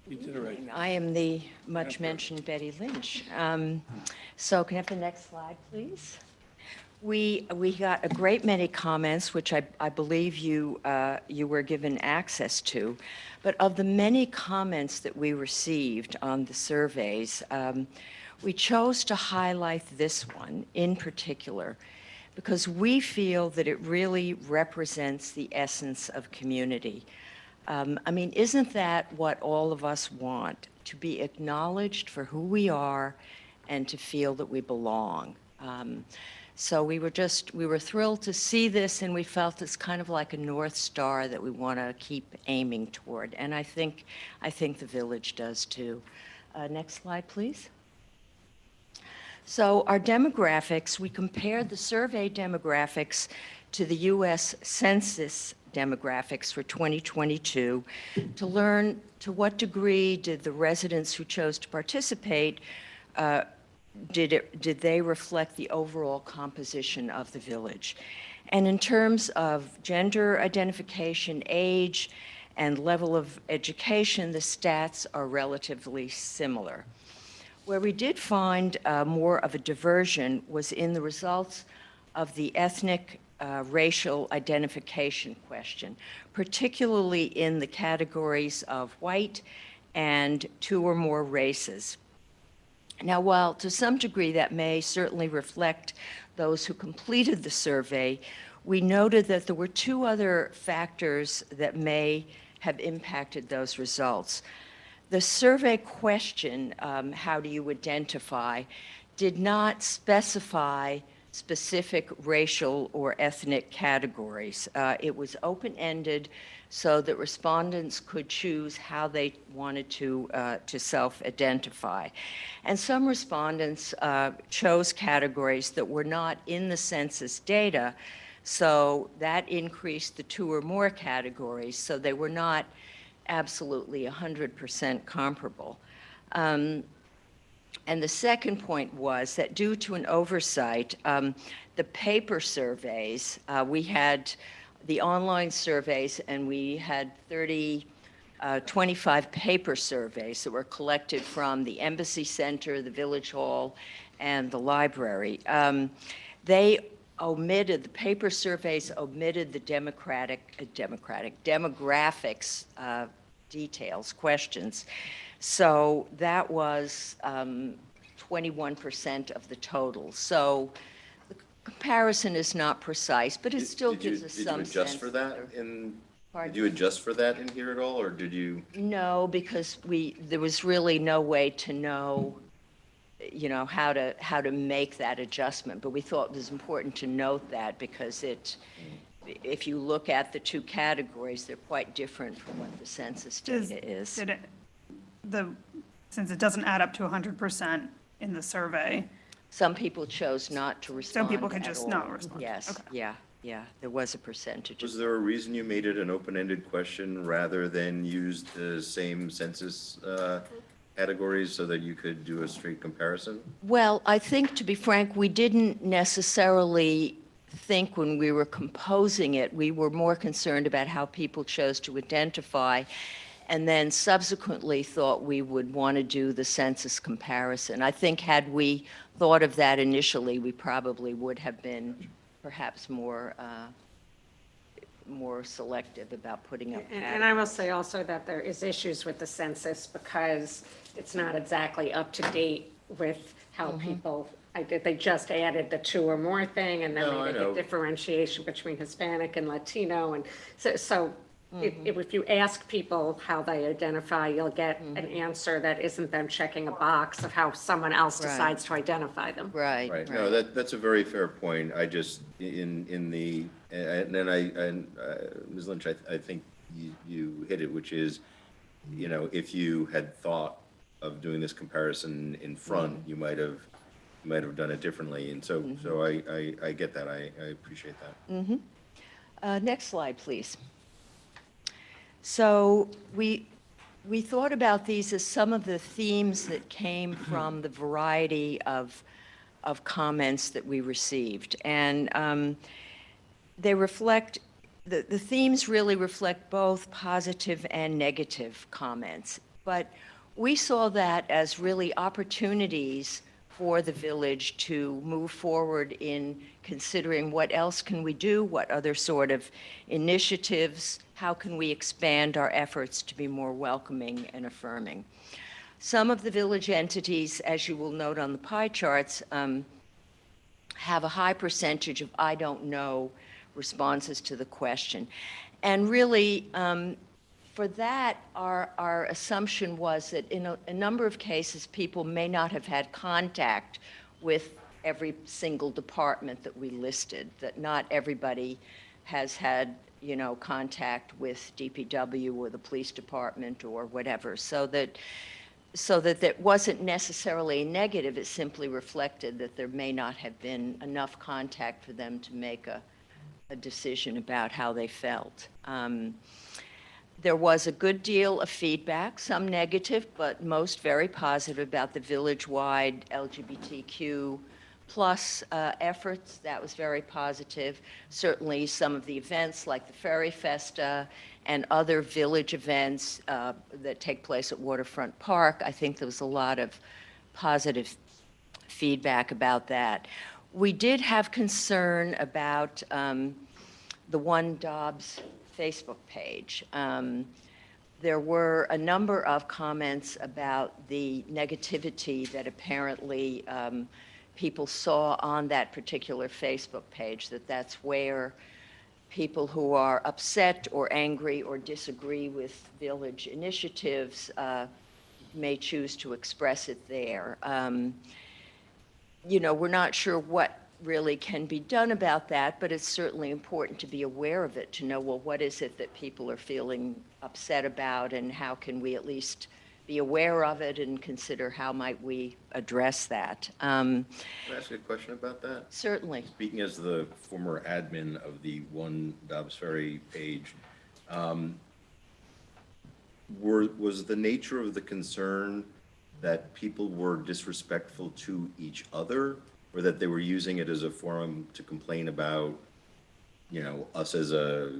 You did it right. I am the much-mentioned Betty Lynch. So can I have the next slide, please? We got a great many comments, which I believe you were given access to. But of the many comments that we received on the surveys, we chose to highlight this one in particular because we feel that it really represents the essence of community. I mean, isn't that what all of us want? To be acknowledged for who we are and to feel that we belong. So we were thrilled to see this, and we felt it's kind of like a North Star that we want to keep aiming toward. And I think the village does too. Next slide, please. So our demographics, we compared the survey demographics to the U.S. Census demographics for 2022 to learn to what degree did the residents who chose to participate did they reflect the overall composition of the village? And in terms of gender identification, age, and level of education, the stats are relatively similar. Where we did find more of a diversion was in the results of the ethnic racial identification question, particularly in the categories of white and 2 or more races. Now, while to some degree that may certainly reflect those who completed the survey, we noted that there were 2 other factors that may have impacted those results. The survey question, how do you identify, did not specify specific racial or ethnic categories. It was open-ended so that respondents could choose how they wanted to self-identify. And some respondents chose categories that were not in the census data, so that increased the 2 or more categories, so they were not absolutely 100% comparable. And the second point was that due to an oversight, the paper surveys, we had the online surveys, and we had 25 paper surveys that were collected from the Embassy Center, the Village Hall, and the library. The paper surveys omitted the demographics details, questions. So that was 21% of the total. So the comparison is not precise, but it still gives us some sense. Did you adjust for that in? Pardon? Did you adjust for that in here at all, or did you? No, because there was really no way to know, how to make that adjustment. But we thought it was important to note that because if you look at the 2 categories, they're quite different from what the census data is. Since it doesn't add up to 100% in the survey, Some people chose not to respond some people could at just all. not respond. Yes, Okay. yeah, there was a percentage. Was there a reason you made it an open-ended question rather than use the same census categories so that you could do a straight comparison? Well, I think, to be frank, we didn't necessarily think when we were composing it, we were more concerned about how people chose to identify, and then subsequently thought we would want to do the census comparison. I think had we thought of that initially, we probably would have been perhaps more selective about putting up And I will say also that there is issues with the census because it's not exactly up to date with how people, they just added the 2 or more thing, and then No, I they make know. a differentiation between Hispanic and Latino, and so if you ask people how they identify, you'll get an answer that isn't them checking a box of how someone else Right. decides to identify them. Right, Right, right. no, that's a very fair point. I just, Ms. Lynch, I think you hit it, which is, if you had thought of doing this comparison in front, you might have done it differently. And so I get that. I appreciate that. Next slide, please. So we thought about these as some of the themes that came from the variety of comments that we received. And they reflect, the themes really reflect both positive and negative comments. But we saw that as really opportunities for the village to move forward in considering what else can we do, what other sort of initiatives, how can we expand our efforts to be more welcoming and affirming. Some of the village entities, as you will note on the pie charts, have a high percentage of I don't know responses to the question. And really, for that, our assumption was that in a number of cases, people may not have had contact with every single department that we listed, that not everybody has had, contact with DPW or the police department or whatever, so that wasn't necessarily negative. It simply reflected that there may not have been enough contact for them to make a decision about how they felt. There was a good deal of feedback, some negative, but most very positive about the village-wide LGBTQ plus efforts. That was very positive. Certainly, some of the events like the Ferry Festa and other village events that take place at Waterfront Park, I think there was a lot of positive feedback about that. We did have concern about the One Dobbs Facebook page. There were a number of comments about the negativity that apparently people saw on that particular Facebook page, that's where people who are upset or angry or disagree with village initiatives may choose to express it there. You know, we're not sure what really can be done about that, but it's certainly important to be aware of it, to know, well, what is it that people are feeling upset about, and how can we at least be aware of it and consider how might we address that. Can I ask you a question about that? Certainly. Speaking as the former admin of the One Dobbs Ferry page, was the nature of the concern that people were disrespectful to each other, or that they were using it as a forum to complain about, you know, us as a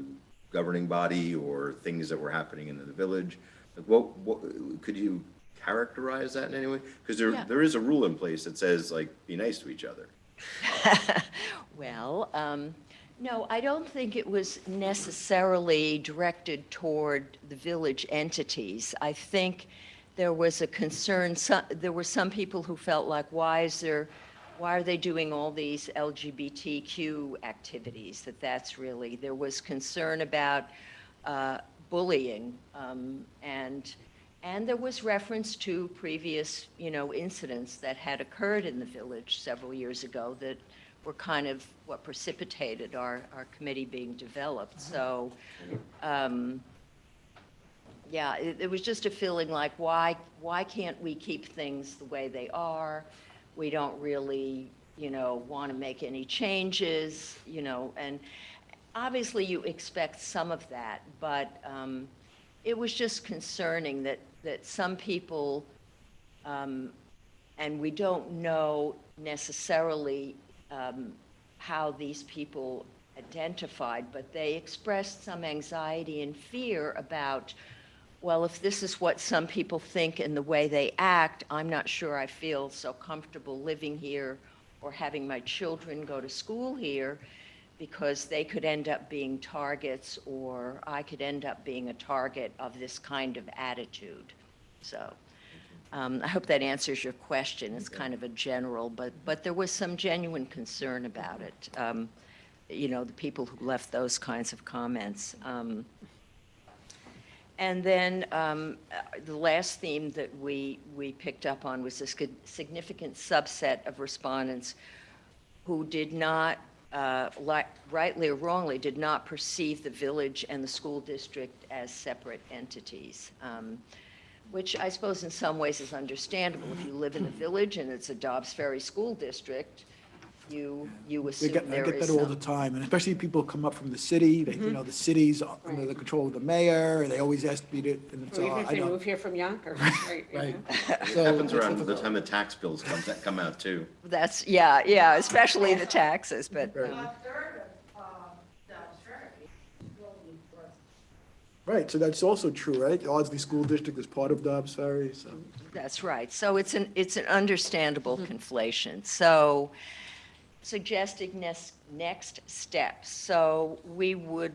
governing body or things that were happening in the village? Like, what could you characterize that in any way? Because there is a rule in place that says, like, be nice to each other. Well, no, I don't think it was necessarily directed toward the village entities. I think there was a concern, there were some people who felt like, why are they doing all these LGBTQ activities? That's really, there was concern about bullying, and there was reference to previous, you know, incidents that had occurred in the village several years ago that were kind of what precipitated our committee being developed. So, yeah, it was just a feeling like, why can't we keep things the way they are? We don't really, you know, want to make any changes, you know, and obviously you expect some of that, but it was just concerning that some people, and we don't know necessarily how these people identified, but they expressed some anxiety and fear about, well, if this is what some people think and the way they act, I'm not sure I feel so comfortable living here or having my children go to school here, because they could end up being targets, or I could end up being a target of this kind of attitude. So I hope that answers your question. It's kind of a general, but there was some genuine concern about it. You know, the people who left those kinds of comments. And then the last theme that we picked up on was a significant subset of respondents who did not, rightly or wrongly, did not perceive the village and the school district as separate entities, which I suppose in some ways is understandable. If you live in a village and it's a Dobbs Ferry school district, you assume I get that all the some. time, and especially people come up from the city, you know, the city's under the control of the mayor, and they always ask me to, and Or so even if I they know. move here from Yonkers, right? you Right. know. It So happens it's around the difficult. time the tax bills come out too. That's, yeah, especially the taxes, but. Right, so that's also true, right? The Ardsley School District is part of Dobbs Ferry, so. That's right. So it's an understandable conflation. So suggesting next steps. So we would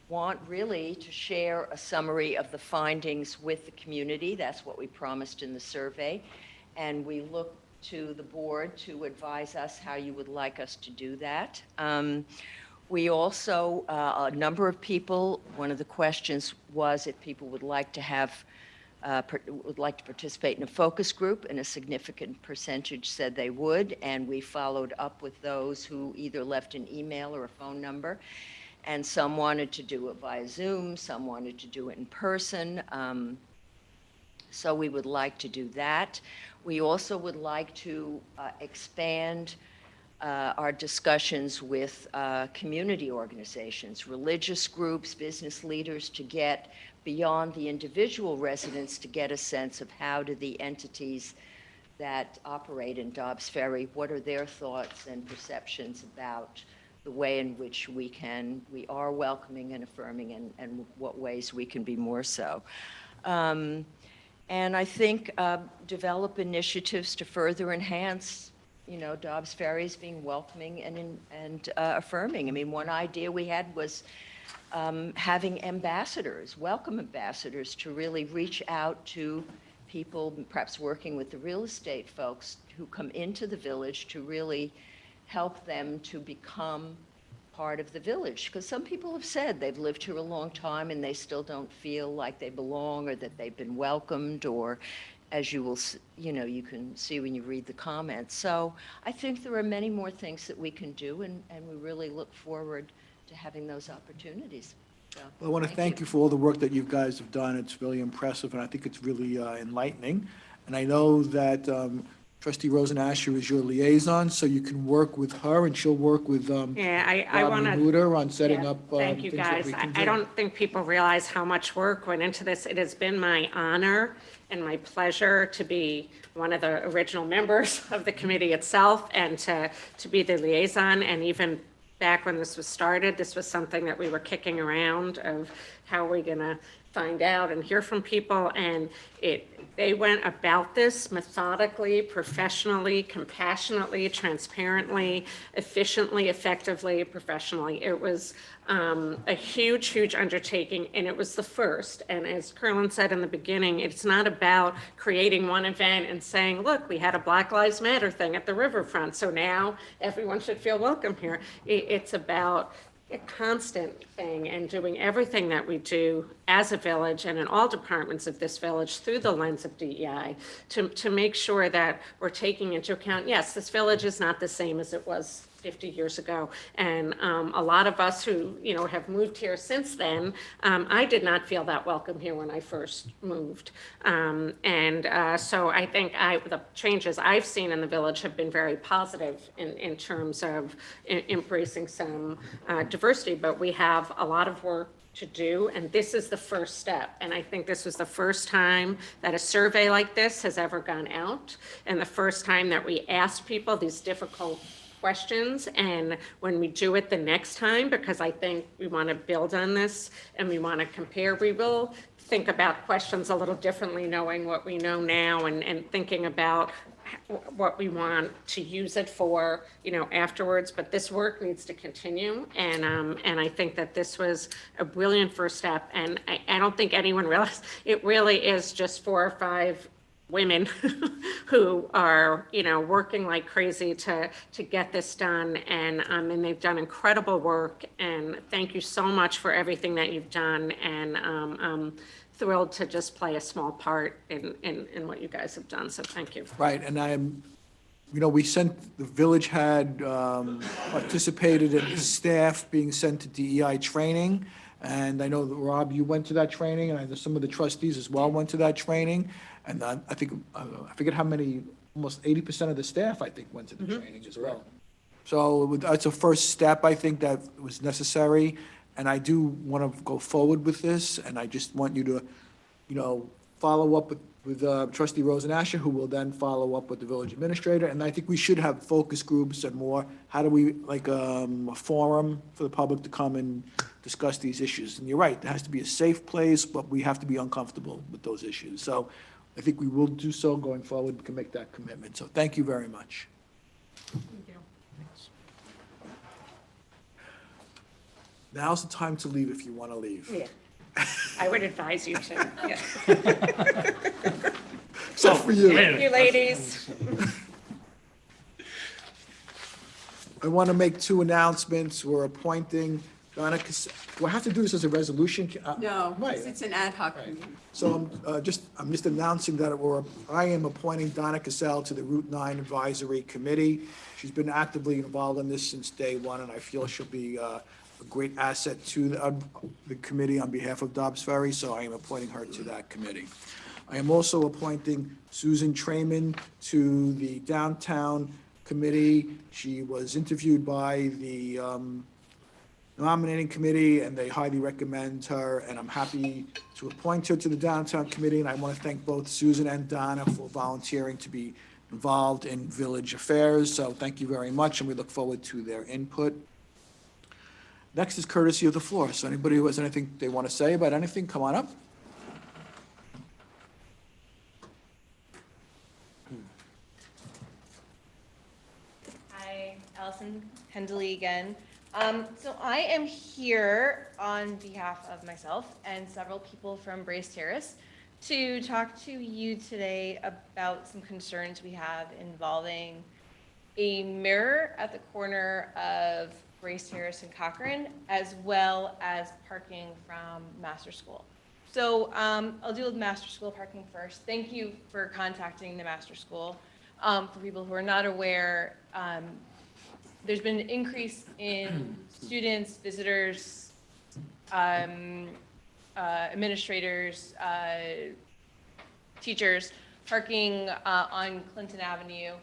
want really to share a summary of the findings with the community. That's what we promised in the survey. And we look to the board to advise us how you would like us to do that. We also, a number of people, one of the questions was if people would like to have, would like to participate in a focus group, and a significant percentage said they would, and we followed up with those who either left an email or a phone number, and some wanted to do it via Zoom, some wanted to do it in person, so we would like to do that. We also would like to expand our discussions with community organizations, religious groups, business leaders, to get beyond the individual residents, to get a sense of how do the entities that operate in Dobbs Ferry, what are their thoughts and perceptions about the way in which we are welcoming and affirming, and what ways we can be more so. And I think develop initiatives to further enhance, Dobbs Ferry's being welcoming and affirming. I mean, one idea we had was having ambassadors, welcome ambassadors, to really reach out to people, perhaps working with the real estate folks who come into the village, to really help them to become part of the village. Because some people have said they've lived here a long time and they still don't feel like they belong, or that they've been welcomed, or as you will, you can see when you read the comments. So I think there are many more things that we can do, and we really look forward to having those opportunities. So, Well, I want to thank you for all the work that you guys have done. It's really impressive, and I think it's really enlightening. And I know that Trustee Rosen Asher is your liaison, so you can work with her, and she'll work with Yeah, I want Rob to. Reuter on setting up Thank you, things that guys. we can I do. don't think people realize how much work went into this. It has been my honor and my pleasure to be one of the original members of the committee itself, and to be the liaison. And even back when this was started, this was something that we were kicking around, of how are we going to find out and hear from people. And they went about this methodically, professionally, compassionately, transparently, efficiently, effectively, professionally. It was a huge, huge undertaking, and it was the first. And as Curlin said in the beginning, it's not about creating one event and saying, look, we had a Black Lives Matter thing at the riverfront, so now everyone should feel welcome here. It's about a constant thing, and doing everything that we do as a village and in all departments of this village through the lens of DEI, to make sure that we're taking into account, yes, this village is not the same as it was 50 years ago. And a lot of us who, have moved here since then, I did not feel that welcome here when I first moved. So I think the changes I've seen in the village have been very positive in terms of embracing some diversity, but we have a lot of work to do, and this is the first step. And I think this was the first time that a survey like this has ever gone out, and the first time that we asked people these difficult questions. And when we do it the next time, because I think we want to build on this and we want to compare, we will think about questions a little differently, knowing what we know now, and thinking about what we want to use it for, afterwards. But this work needs to continue, and I think that this was a brilliant first step. And I don't think anyone realized it really is just 4 or 5 women who are, working like crazy to get this done. And they've done incredible work. And thank you so much for everything that you've done. And I'm thrilled to just play a small part in what you guys have done. So thank you. Right, and the village had participated in staff being sent to DEI training. And I know that, Rob, you went to that training, and I know some of the trustees as well went to that training. And I think, I forget how many, almost 80% of the staff, I think, went to the training as well. So that's a first step, I think, that was necessary. And I do want to go forward with this, and I just want you to, follow up with Trustee Rosen Asher, who will then follow up with the village administrator. And I think we should have focus groups and more, how do we, like a forum for the public to come and discuss these issues. And you're right, there has to be a safe place, but we have to be uncomfortable with those issues. So I think we will do so going forward. We can make that commitment. So thank you very much. Thank you. Now's the time to leave if you want to leave. Yeah. I would advise you to. Yeah. Except for you. Thank you, ladies. I want to make 2 announcements. We're appointing Donna do I have to do this as a resolution? No, Right. it's an ad hoc Right. meeting. So I'm just announcing that I am appointing Donna Cassell to the Route 9 Advisory Committee. She's been actively involved in this since day one, and I feel she'll be a great asset to the committee on behalf of Dobbs Ferry, so I am appointing her to that committee. I am also appointing Susan Trayman to the Downtown committee. She was interviewed by the nominating committee, and they highly recommend her, and I'm happy to appoint her to the Downtown Committee, and I want to thank both Susan and Donna for volunteering to be involved in village affairs, so thank you very much, and we look forward to their input. Next is courtesy of the floor, so anybody who has anything they want to say about anything, come on up. Hi, Allison Hendley again. So I am here on behalf of myself and several people from Brace Terrace to talk to you today about some concerns we have involving a mirror at the corner of Brace Terrace and Cochrane, as well as parking from Master School. So I'll deal with Master School parking first. Thank you for contacting the Master School. For people who are not aware, there's been an increase in students, visitors, administrators, teachers parking on Clinton Avenue,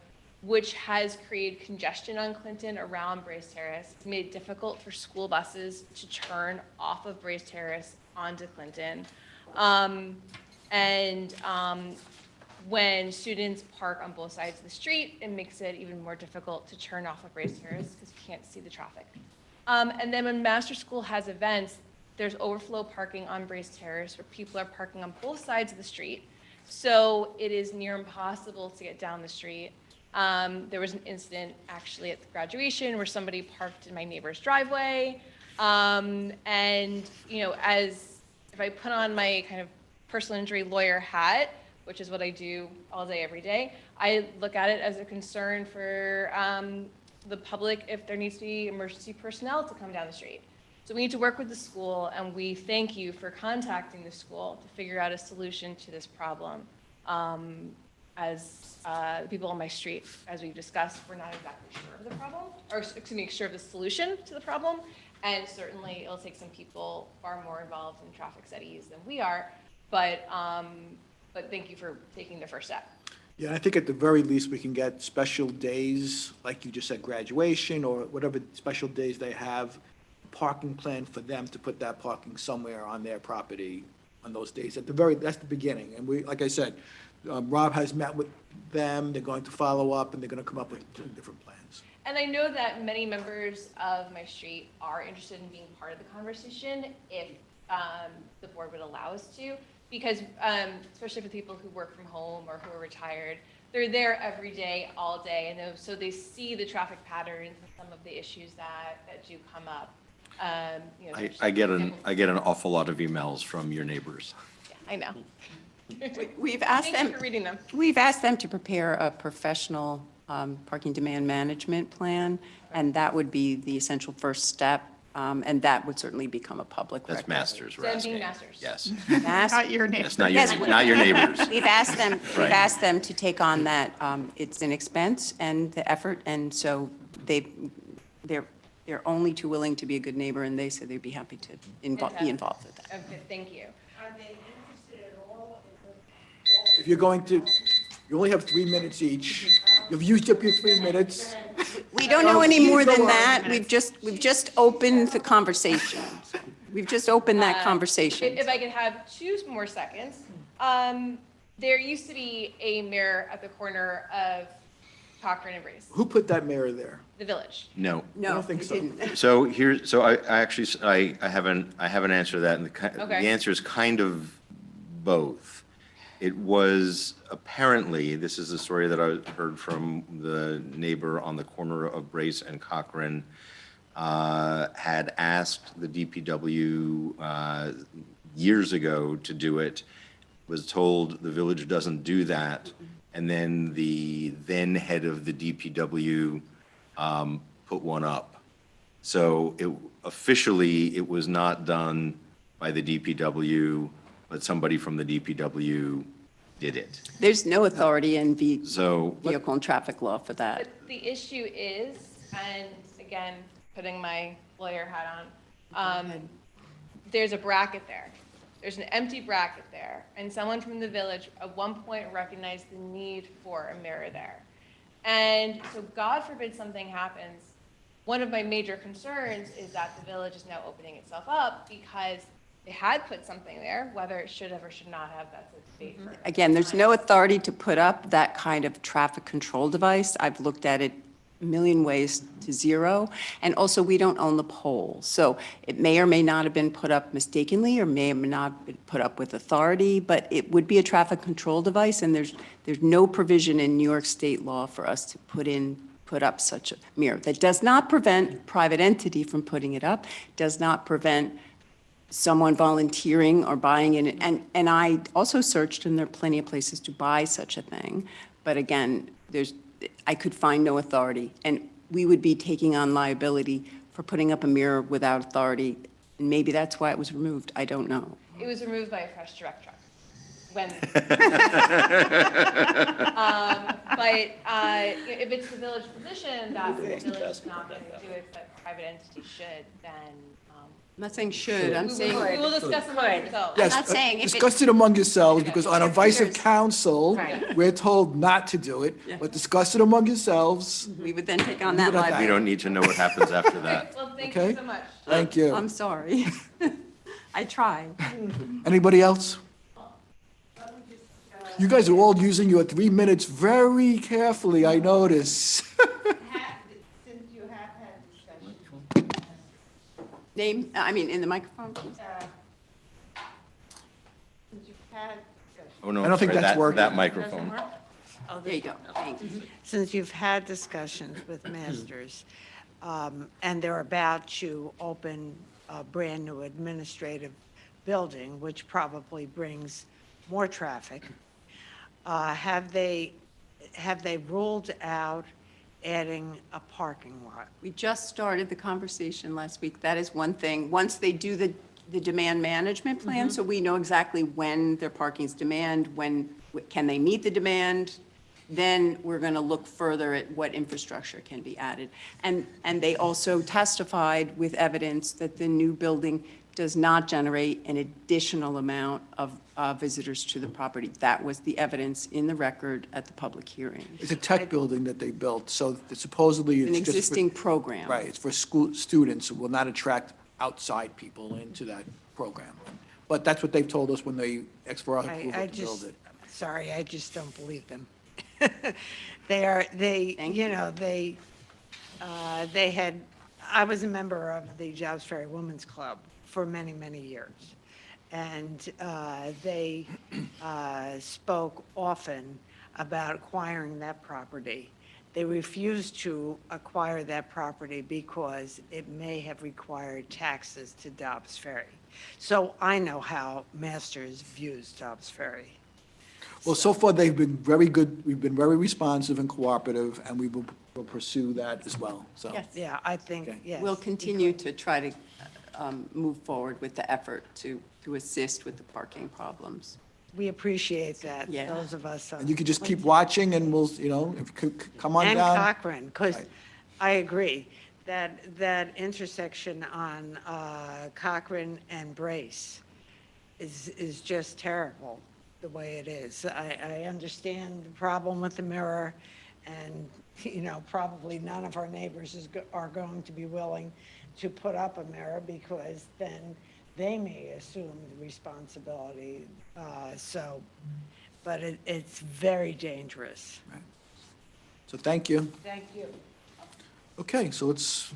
which has created congestion on Clinton around Brace Terrace. It's made it difficult for school buses to turn off of Brace Terrace onto Clinton. When students park on both sides of the street, it makes it even more difficult to turn off of Brace Terrace because you can't see the traffic. And then when Master School has events, there's overflow parking on Brace Terrace where people are parking on both sides of the street. So it is near impossible to get down the street. There was an incident actually at the graduation where somebody parked in my neighbor's driveway. And, you know, if I put on my kind of personal injury lawyer hat, which is what I do all day, every day, I look at it as a concern for the public if there needs to be emergency personnel to come down the street. So we need to work with the school, and we thank you for contacting the school to figure out a solution to this problem. As the people on my street, as we've discussed, we're not exactly sure of the problem, or excuse me, sure of the solution to the problem, and certainly it'll take some people far more involved in traffic studies than we are, but thank you for taking the first step. Yeah, I think at the very least, we can get special days, like you just said, graduation, or whatever special days they have, parking plan for them to put that parking somewhere on their property on those days. That's the beginning. And we, like I said, Rob has met with them, they're going to follow up, and they're going to come up with different plans. And I know that many members of my street are interested in being part of the conversation if the board would allow us to, because especially for people who work from home or who are retired, they're there every day, all day, and so they see the traffic patterns and some of the issues that do come up. You know, I get an awful lot of emails from your neighbors. Yeah, I know. We've asked Thank them. you for reading them. We've asked them to prepare a professional parking demand management plan, and that would be the essential first step, and that would certainly become a public record. That's masters, we're Them asking. being masters. Yes. Not your name. That's not Yes. not your neighbors. We've asked them, Right. to take on that. It's an expense and the effort, and so they're only too willing to be a good neighbor, and they said they'd be happy to be involved with that. Okay, thank you. Are they interested at all If you're going to, you only have 3 minutes each. You've used up your 3 minutes. We don't know any please more go than on. that. We've just opened the conversation. We've just opened that conversation. If I could have 2 more seconds. There used to be a mirror at the corner of Cochrane and Brace, Who put that mirror there? the village. No. No, don't think we so. didn't. So I actually, I have an answer to that, and the Okay. answer is kind of both. It was apparently, this is a story that I heard from the neighbor on the corner of Brace and Cochrane, had asked the DPW years ago to do it, was told the village doesn't do that, and then the then head of the DPW put one up. So officially, it was not done by the DPW, but somebody from the DPW did it. There's no authority in So, vehicle and traffic law for that. But the issue is, and again, putting my lawyer hat on, there's a bracket there. There's an empty bracket there, and someone from the village at one point recognized the need for a mirror there. And so God forbid something happens. One of my major concerns is that the village is now opening itself up because they had put something there, whether it should have or should not have, that's a debate for another Again, there's time. no authority to put up that kind of traffic control device. I've looked at it a million ways to zero. And also, we don't own the pole. So it may or may not have been put up mistakenly or may or may not have been put up with authority, but it would be a traffic control device, and there's no provision in New York state law for us to put up such a mirror. That does not prevent private entity from putting it up, does not prevent someone volunteering or buying it. And I also searched, and there are plenty of places to buy such a thing. But again, I could find no authority. And we would be taking on liability for putting up a mirror without authority. And maybe that's why it was removed. I don't know. It was removed by a fresh direct truck. When, but if it's the village position that the village is not going to do it, but private entity should, then I'm not saying should, I'm saying. we will discuss among ourselves. Yes, not saying if it- discuss it among yourselves, because on advice of Yes. counsel, Right. we're told not to do it, Yeah. but discuss it among yourselves. We would then take on Leave that it at that. We liability. don't need to know what happens after that. Well, thank Okay. you so much. Thank you. I'm sorry. I tried. Anybody else? You guys are all using your 3 minutes very carefully, I notice. Since you have had discussion, Name, in the microphone, please. since you've had discussion. Oh, no, I don't think sorry, that's working. that microphone. There you go, thank you. Since you've had discussions with masters, and they're about to open a brand-new administrative building, which probably brings more traffic, have they ruled out adding a parking lot? We just started the conversation last week. That is one thing. Once they do the demand management plan, so we know exactly when their parking's demand, when, can they meet the demand, then we're going to look further at what infrastructure can be added. And they also testified with evidence that the new building does not generate an additional amount of visitors to the property. That was the evidence in the record at the public hearing. It's a tech building that they built, so supposedly An it's just for- existing program. Right, it's for school students, it will not attract outside people into that program. But that's what they've told us when they asked for our approval I to build just, it. sorry, I just don't believe them. Thank They had, I was a member of the Jobs Ferry Women's Club for many, many years. And they spoke often about acquiring that property. They refused to acquire that property because it may have required taxes to Dobbs Ferry. So I know how Masters views Dobbs Ferry. Well, so far, they've been very good, we've been very responsive and cooperative, and we will pursue that as well, so. Yes. Yeah, I think, Okay. yes. We'll continue to try to move forward with the effort to assist with the parking problems. We appreciate that, Yeah. those of us. And you can just keep watching, and we'll, if you could come on And down. Cochrane, because Right. I agree, that intersection on Cochrane and Brace is just terrible, the way it is. I understand the problem with the mirror, and, probably none of our neighbors are going to be willing to put up a mirror, because then they may assume the responsibility, but it's very dangerous. So thank you. Thank you. Okay, so let's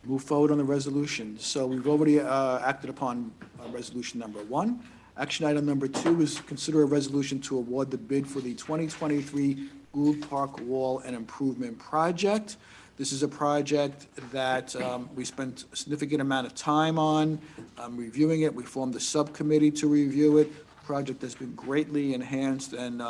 move forward on the resolution. So we've already acted upon resolution number 1. Action item number 2 is consider a resolution to award the bid for the 2023 Gould Park Wall and Improvement Project. This is a project that we spent a significant amount of time on reviewing it. We formed a subcommittee to review it. The project has been greatly enhanced and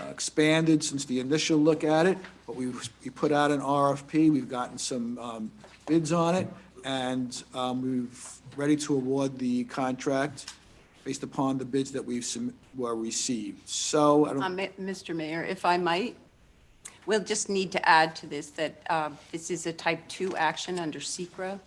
expanded since the initial look at it, but we put out an RFP. We've gotten some bids on it, and we've ready to award the contract based upon the bids that were received. So, I don't, Mr. Mayor, if I might, we'll just need to add to this that this is a type 2 action under SECRA.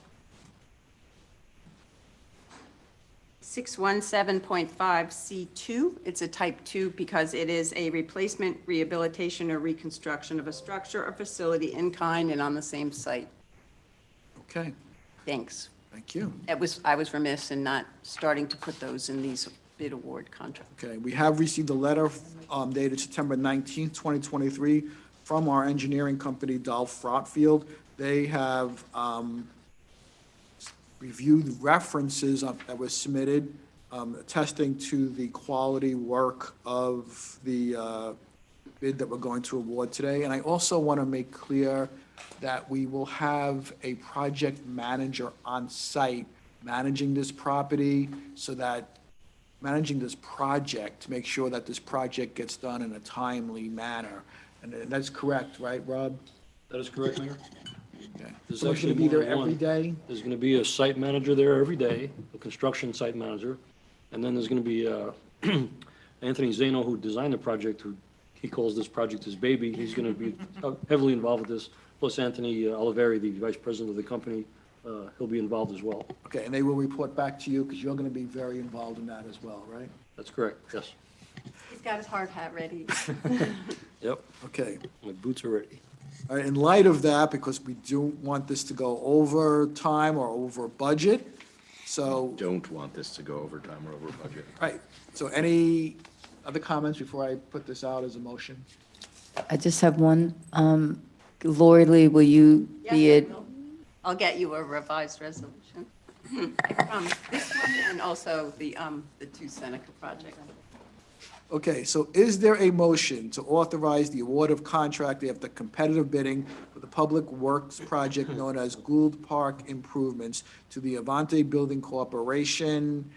617.5C2. It's a type 2 because it is a replacement, rehabilitation, or reconstruction of a structure or facility in kind and on the same site. Okay, Thanks. thank you. I was remiss in not starting to put those in these bid award contracts. Okay, we have received a letter dated September 19th, 2023, from our engineering company, Dolph Frotfield. They have reviewed references that were submitted, attesting to the quality work of the bid that we're going to award today. And I also want to make clear that we will have a project manager on site managing this property so that managing this project to make sure that this project gets done in a timely manner. And that's correct, right, Rob? That is correct, Mayor. Okay. There's Someone's going to actually be there more than every one. day? There's going to be a site manager there every day, a construction site manager. And then there's going to be Anthony Zano, who designed the project, who he calls this project his baby. He's going to be heavily involved with this. Plus Anthony Oliveri, the vice president of the company, he'll be involved as well. Okay, and they will report back to you because you're going to be very involved in that as well, right? That's correct, yes. He's got his hard hat ready. Yep, Okay. my boots are ready. All right, in light of that, because we don't want this to go over time or over budget, so, Don't want this to go over time or over budget. right, so any other comments before I put this out as a motion? I just have one. Lori Lee, will you be Yes, it? I will. I'll get you a revised resolution. This one and also the two Seneca projects. Okay, so is there a motion to authorize the award of contract after competitive bidding for the public works project known as Gould Park Improvements to the Avante Building Corporation,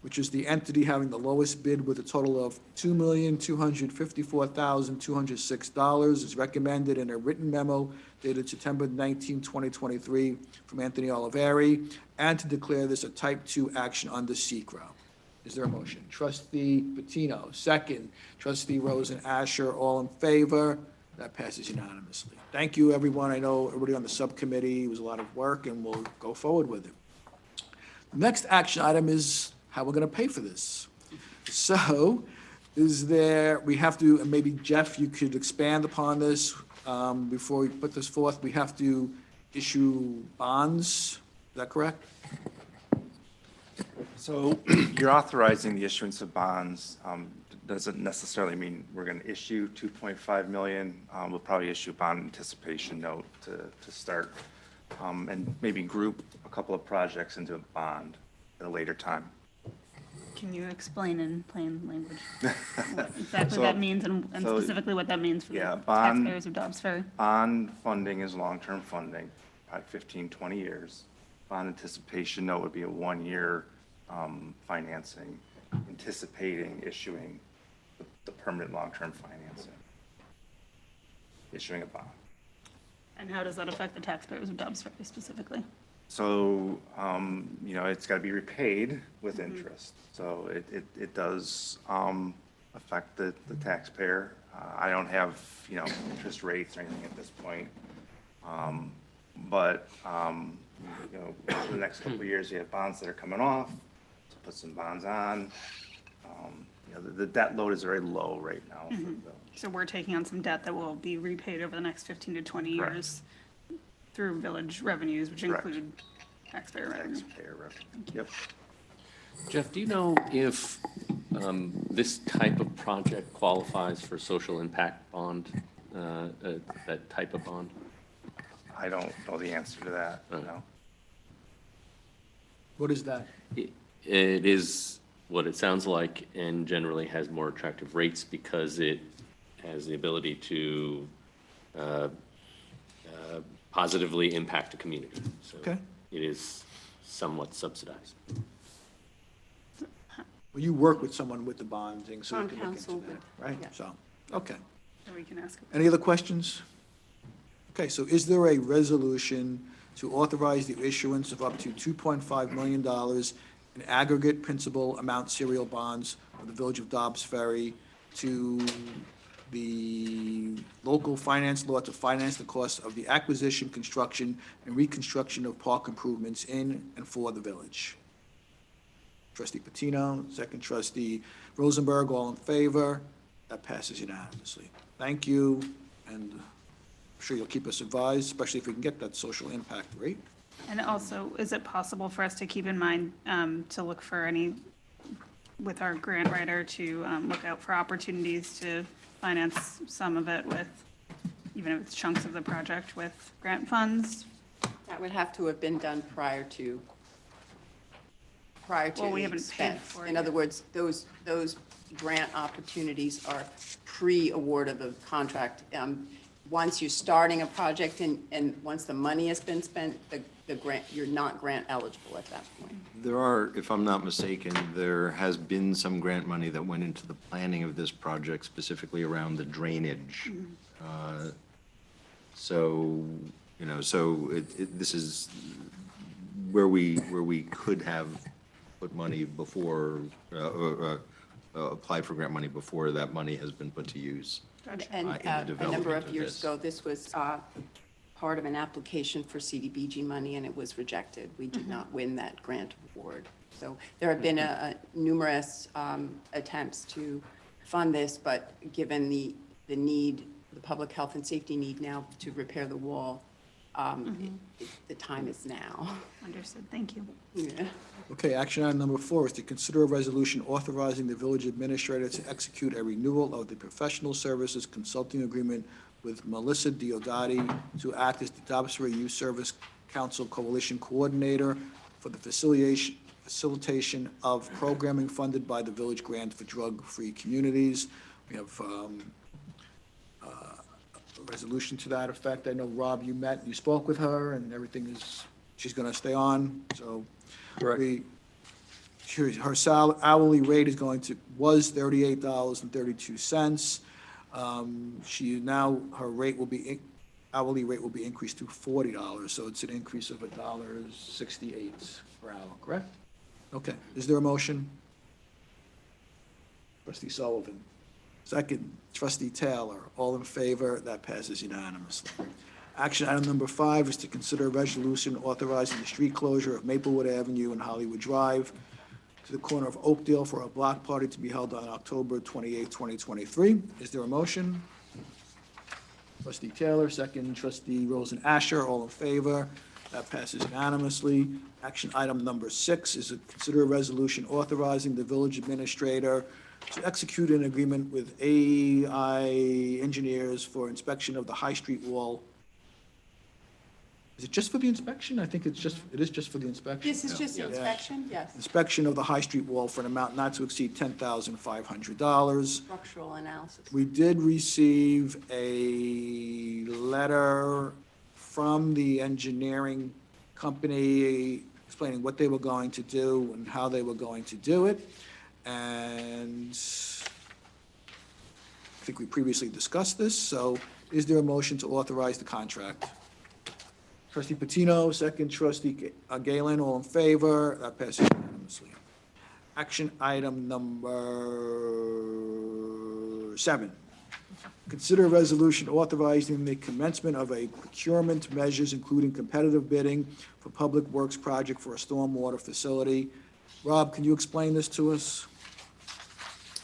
which is the entity having the lowest bid with a total of $2,254,206, is recommended in a written memo dated September 19, 2023, from Anthony Oliveri, and to declare this a type 2 action under SECRO. Is there a motion? Trustee Patino, second. Trustee Rosen Asher, all in favor? That passes unanimously. Thank you, everyone. I know everybody on the subcommittee, it was a lot of work, and we'll go forward with it. The next action item is how we're going to pay for this. So we have to, and maybe Jeff, you could expand upon this before we put this forth. We have to issue bonds. Is that correct? So you're authorizing the issuance of bonds. Doesn't necessarily mean we're going to issue 2.5 million. We'll probably issue a bond anticipation note to start, and maybe group a couple of projects into a bond at a later time. Can you explain in plain language what exactly So- that means and so, specifically what that means for yeah, the bond- taxpayers of Dobbs Ferry? Bond funding is long-term funding, probably 15, 20 years. Bond anticipation note would be a one-year financing, anticipating issuing the permanent long-term financing, issuing a bond. And how does that affect the taxpayers of Dobbs Ferry specifically? So, it's got to be repaid with interest. So it does affect the taxpayer. I don't have, interest rates or anything at this point. But for the next couple of years, you have bonds that are coming off, so put some bonds on. The debt load is very low right now for the village. So we're taking on some debt that will be repaid over the next 15 to 20 Correct. years through village revenues, which Correct. include taxpayer revenue. Taxpayer revenue. Yep. Jeff, do you know if this type of project qualifies for social impact bond, that type of bond? I don't know the answer to that, no. What is that? It is what it sounds like and generally has more attractive rates because it has the ability to positively impact a community. So Okay. it is somewhat subsidized. Well, you work with someone with the bonding, so you Bond can look into counsel, that, right? yeah. So, okay. So we can ask. Any other questions? Okay, so is there a resolution to authorize the issuance of up to $2.5 million in aggregate principal amount serial bonds of the Village of Dobbs Ferry to the local finance law to finance the cost of the acquisition, construction, and reconstruction of park improvements in and for the village? trustee Patino, second trustee Rosenberg, all in favor. That passes unanimously. Thank you, and I'm sure you'll keep us advised, especially if we can get that social impact rate. And also, is it possible for us to keep in mind to look for any, with our grant writer, to look out for opportunities to finance some of it with, even if it's chunks of the project, with grant funds? That would have to have been done prior to Well, we the haven't paid expense. for it In yet. other words, those grant opportunities are pre-award of the contract. Once you're starting a project and once the money has been spent, the grant, you're not grant eligible at that point. There are, if I'm not mistaken, there has been some grant money that went into the planning of this project, specifically around the drainage. So, you know, so this is where we could have put money before, applied for grant money before that money has been put to use. And in the a number development of of years this. ago, this was part of an application for CDBG money, and it was rejected. We did not win that grant award. So there have been numerous attempts to fund this, but given the need, the public health and safety need now to repair the wall, the time is now. Understood, thank you. Yeah. Okay, action item number 4 is to consider a resolution authorizing the village administrator to execute a renewal of the professional services consulting agreement with Melissa Diodati to act as the Dobbsbury Youth Service Council Coalition Coordinator for the facilitation of programming funded by the Village Grant for Drug-Free Communities. We have a resolution to that effect. I know, Rob, you spoke with her, and everything is, she's going to stay on, so. Correct. Her hourly rate was $38.32. Her hourly rate will be increased to $40, so it's an increase of $1.68 per hour, correct? Okay, is there a motion? Trustee Sullivan. Second, trustee Taylor. All in favor? That passes unanimously. Action item number 5 is to consider a resolution authorizing the street closure of Maplewood Avenue and Hollywood Drive to the corner of Oakdale for a block party to be held on October 28, 2023. Is there a motion? Trustee Taylor, second, trustee Rosen Asher, all in favor. That passes unanimously. Action item number 6 is to consider a resolution authorizing the village administrator to execute an agreement with AI engineers for inspection of the High Street wall. Is it just for the inspection? I think it is just for the inspection. This is just the inspection, yes. Inspection of the High Street wall for an amount not to exceed $10,500. Structural analysis. We did receive a letter from the engineering company explaining what they were going to do and how they were going to do it. And I think we previously discussed this, so is there a motion to authorize the contract? Trustee Patino, second, trustee Galen, all in favor. That passes unanimously. Action item number 7. Consider a resolution authorizing the commencement of a procurement measures, including competitive bidding for public works project for a stormwater facility. Rob, can you explain this to us?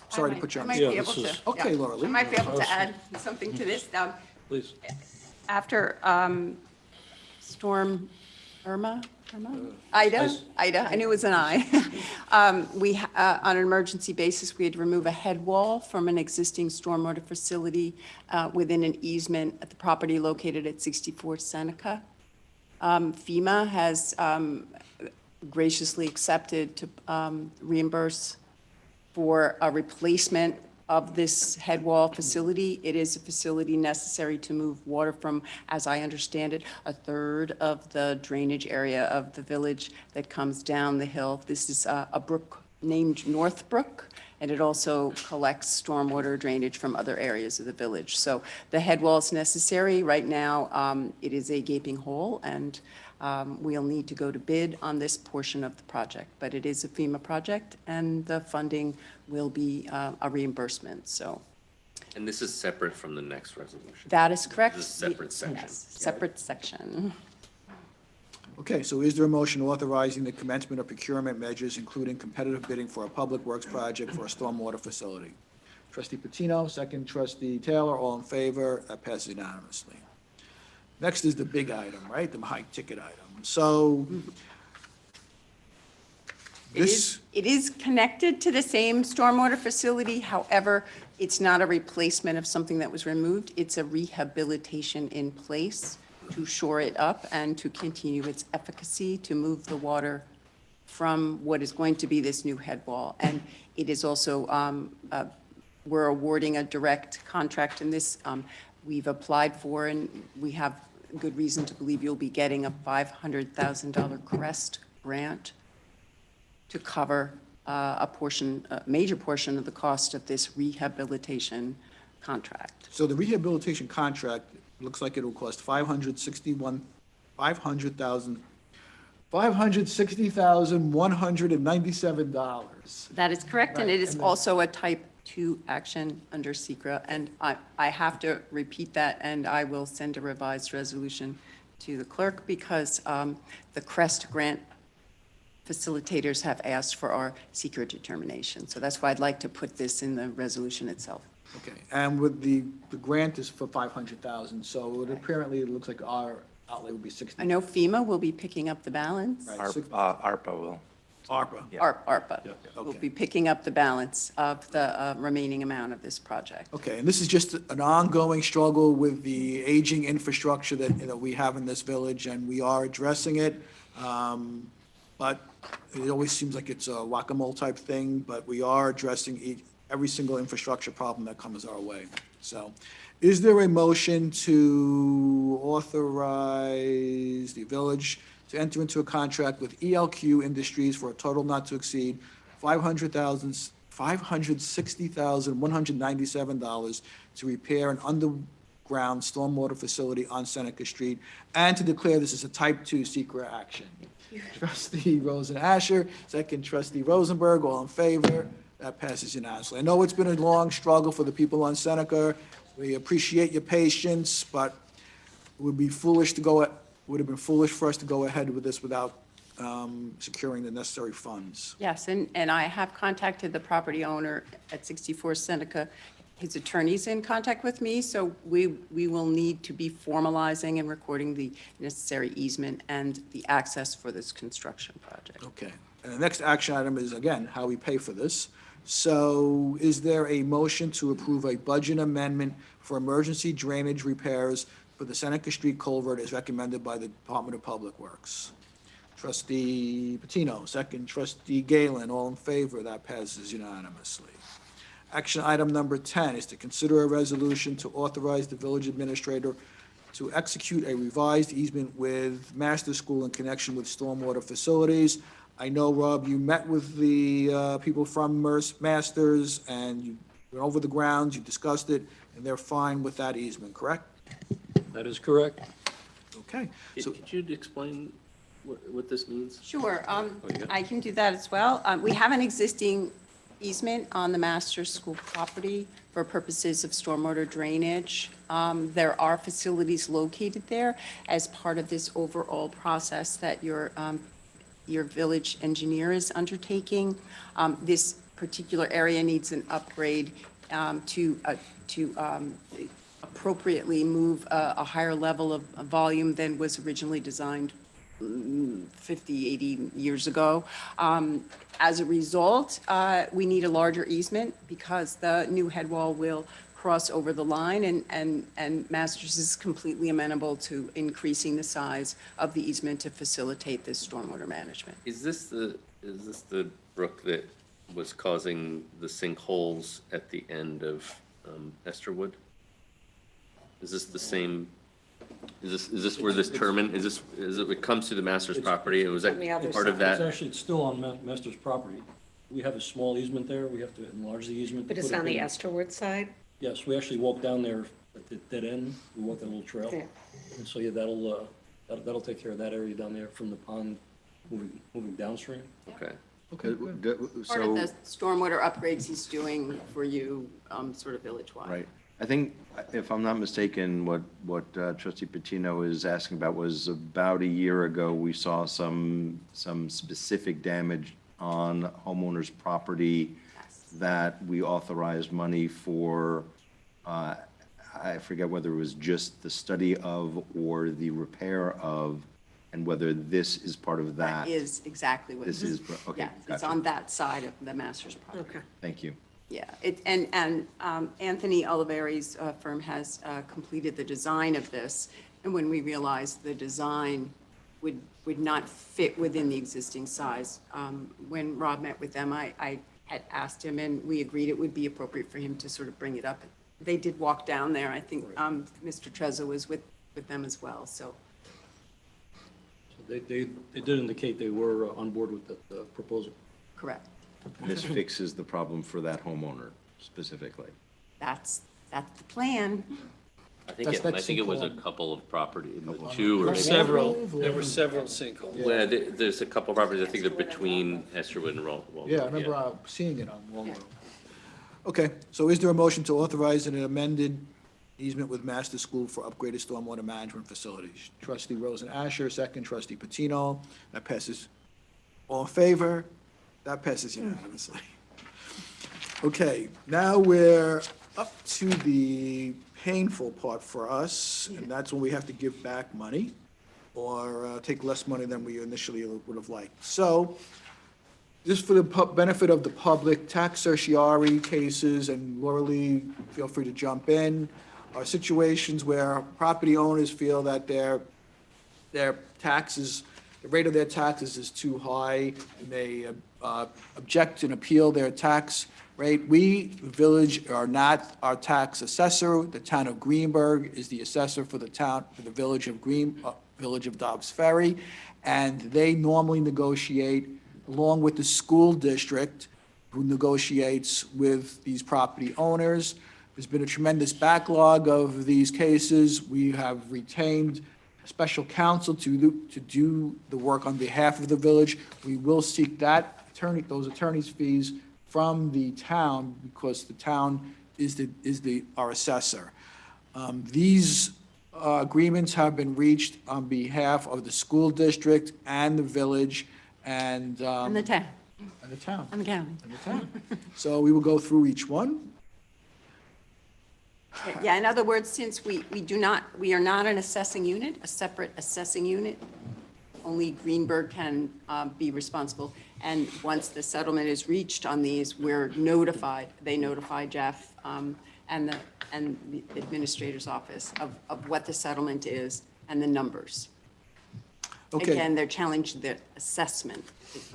Sorry to put you on. I might the be Yeah, able this to. is- Okay, yeah. Laura Lee. I might be able to add something to this. Please. After Storm Ida, I knew it was an I. On an emergency basis, we had to remove a head wall from an existing stormwater facility within an easement at the property located at 64 Seneca. FEMA has graciously accepted to reimburse for a replacement of this head wall facility. It is a facility necessary to move water from, as I understand it, a third of the drainage area of the village that comes down the hill. This is a brook named North Brook, and it also collects stormwater drainage from other areas of the village. So the head wall is necessary. Right now, it is a gaping hole, and we'll need to go to bid on this portion of the project. But it is a FEMA project, and the funding will be a reimbursement, so. And this is separate from the next resolution. That is correct. This is a separate section. Yes, separate section. Okay, so is there a motion authorizing the commencement of procurement measures, including competitive bidding for a public works project for a stormwater facility? Trustee Patino, second trustee Taylor, all in favor, that passes unanimously. Next is the big item, right, the high-ticket item. So this, It is connected to the same stormwater facility, however, it's not a replacement of something that was removed, it's a rehabilitation in place to shore it up and to continue its efficacy, to move the water from what is going to be this new head wall. And it is also, we're awarding a direct contract in this. We've applied for, and we have good reason to believe you'll be getting a $500,000 CREST grant to cover a major portion of the cost of this rehabilitation contract. so the rehabilitation contract looks like it will cost $560,197. That is correct, and Right, it is and then- also a type 2 action under SECRA, and I have to repeat that, and I will send a revised resolution to the clerk because the CREST grant facilitators have asked for our SECRA determination. So that's why I'd like to put this in the resolution itself. Okay, and with the grant is for 500,000, so apparently it looks like our outlay would be 60. I know FEMA will be picking up the balance. Right, ARPA will. ARPA. Yeah. ARPA will Okay. be picking up the balance of the remaining amount of this project. Okay, and this is just an ongoing struggle with the aging infrastructure that, we have in this village, and we are addressing it. But it always seems like it's a whack-a-mole type thing, but we are addressing every single infrastructure problem that comes our way. So, is there a motion to authorize the village to enter into a contract with ELQ Industries for a total not to exceed $560,197 to repair an underground stormwater facility on Seneca Street, and to declare this as a type 2 secret action? Trustee Rosen Asher, second trustee Rosenberg, all in favor? That passes unanimously. I know it's been a long struggle for the people on Seneca. We appreciate your patience, but it would be foolish would have been foolish for us to go ahead with this without securing the necessary funds. Yes, and I have contacted the property owner at 64 Seneca. His attorney's in contact with me, so we will need to be formalizing and recording the necessary easement and the access for this construction project. Okay, and the next action item is, again, how we pay for this. So is there a motion to approve a budget amendment for emergency drainage repairs for the Seneca Street culvert as recommended by the Department of Public Works? Trustee Patino, second trustee Galen, all in favor, that passes unanimously. Action item number 10 is to consider a resolution to authorize the village administrator to execute a revised easement with Master School in connection with stormwater facilities. I know, Rob, you met with the people from Masters, and you went over the grounds, you discussed it, and they're fine with that easement, correct? That is correct. Okay, so, Could you explain what this means? Sure, yeah. I can do that as well. We have an existing easement on the Master School property for purposes of stormwater drainage. There are facilities located there as part of this overall process that your village engineer is undertaking. This particular area needs an upgrade to appropriately move a higher level of volume than was originally designed 50, 80 years ago. As a result, we need a larger easement because the new head wall will cross over the line, and Masters is completely amenable to increasing the size of the easement to facilitate this stormwater management. Is this the brook that was causing the sinkholes at the end of Esterwood? Is this the same? Is this where this it comes to the Master's property? Was that part of that? It's still on Master's property. We have a small easement there. We have to enlarge the easement. But to it's put it on the in. Esterwood side? Yes, we actually walk down there at the dead end. We walk that little trail. Yeah. And so, yeah, that'll take care of that area down there from the pond moving downstream. Okay. okay, good. Part of the stormwater upgrades he's doing for you, sort of village-wide. Right. I think, if I'm not mistaken, what trustee Patino is asking about was about a year ago, we saw some specific damage on homeowners' property that we authorized money for, I forget whether it was just the study of or the repair of, and whether this is part of that. That is exactly what. This is, okay, Yeah, it's gotcha. on that side of the master's property. Okay. Thank you. Yeah, and Anthony Oliveri's firm has completed the design of this, and when we realized the design would not fit within the existing size, when Rob met with them, I had asked him, and we agreed it would be appropriate for him to sort of bring it up. They did walk down there. I think Mr. Trezor was with them as well, so. They did indicate they were on board with the proposal. Correct. And this fixes the problem for that homeowner specifically. That's the plan. I think it was a couple of property, two or There were maybe. several sinkholes. Well, there's a couple of properties, I think they're between Esterwood and Waldo. Yeah, I remember seeing it on Waldo. Okay, so is there a motion to authorize an amended easement with Master School for upgraded stormwater management facilities? Trustee Rosen Asher, second. Trustee Patino. That passes. All in favor? That passes unanimously. Okay, now we're up to the painful part for us, and that's when we have to give back money or take less money than we initially would have liked. So, just for the benefit of the public, tax certiorari cases, and Laura Lee, feel free to jump in, are situations where property owners feel that their taxes, the rate of their taxes is too high, and they object and appeal their tax rate. We, the village, are not our tax assessor. The town of Greenberg is the assessor for the village of Dobbs Ferry, and they normally negotiate along with the school district, who negotiates with these property owners. There's been a tremendous backlog of these cases. We have retained a special counsel to do the work on behalf of the village. We will seek those attorneys' fees from the town, because the town is our assessor. These agreements have been reached on behalf of the school district and the village and. And the town. And the town. And the county. And the town. So we will go through each one. Yeah, in other words, since we are not an assessing unit, a separate assessing unit, only Greenberg can be responsible. And once the settlement is reached on these, we're notified, they notify Jeff and the administrator's office of what the settlement is and the numbers. Okay. Again, they're challenging the assessment,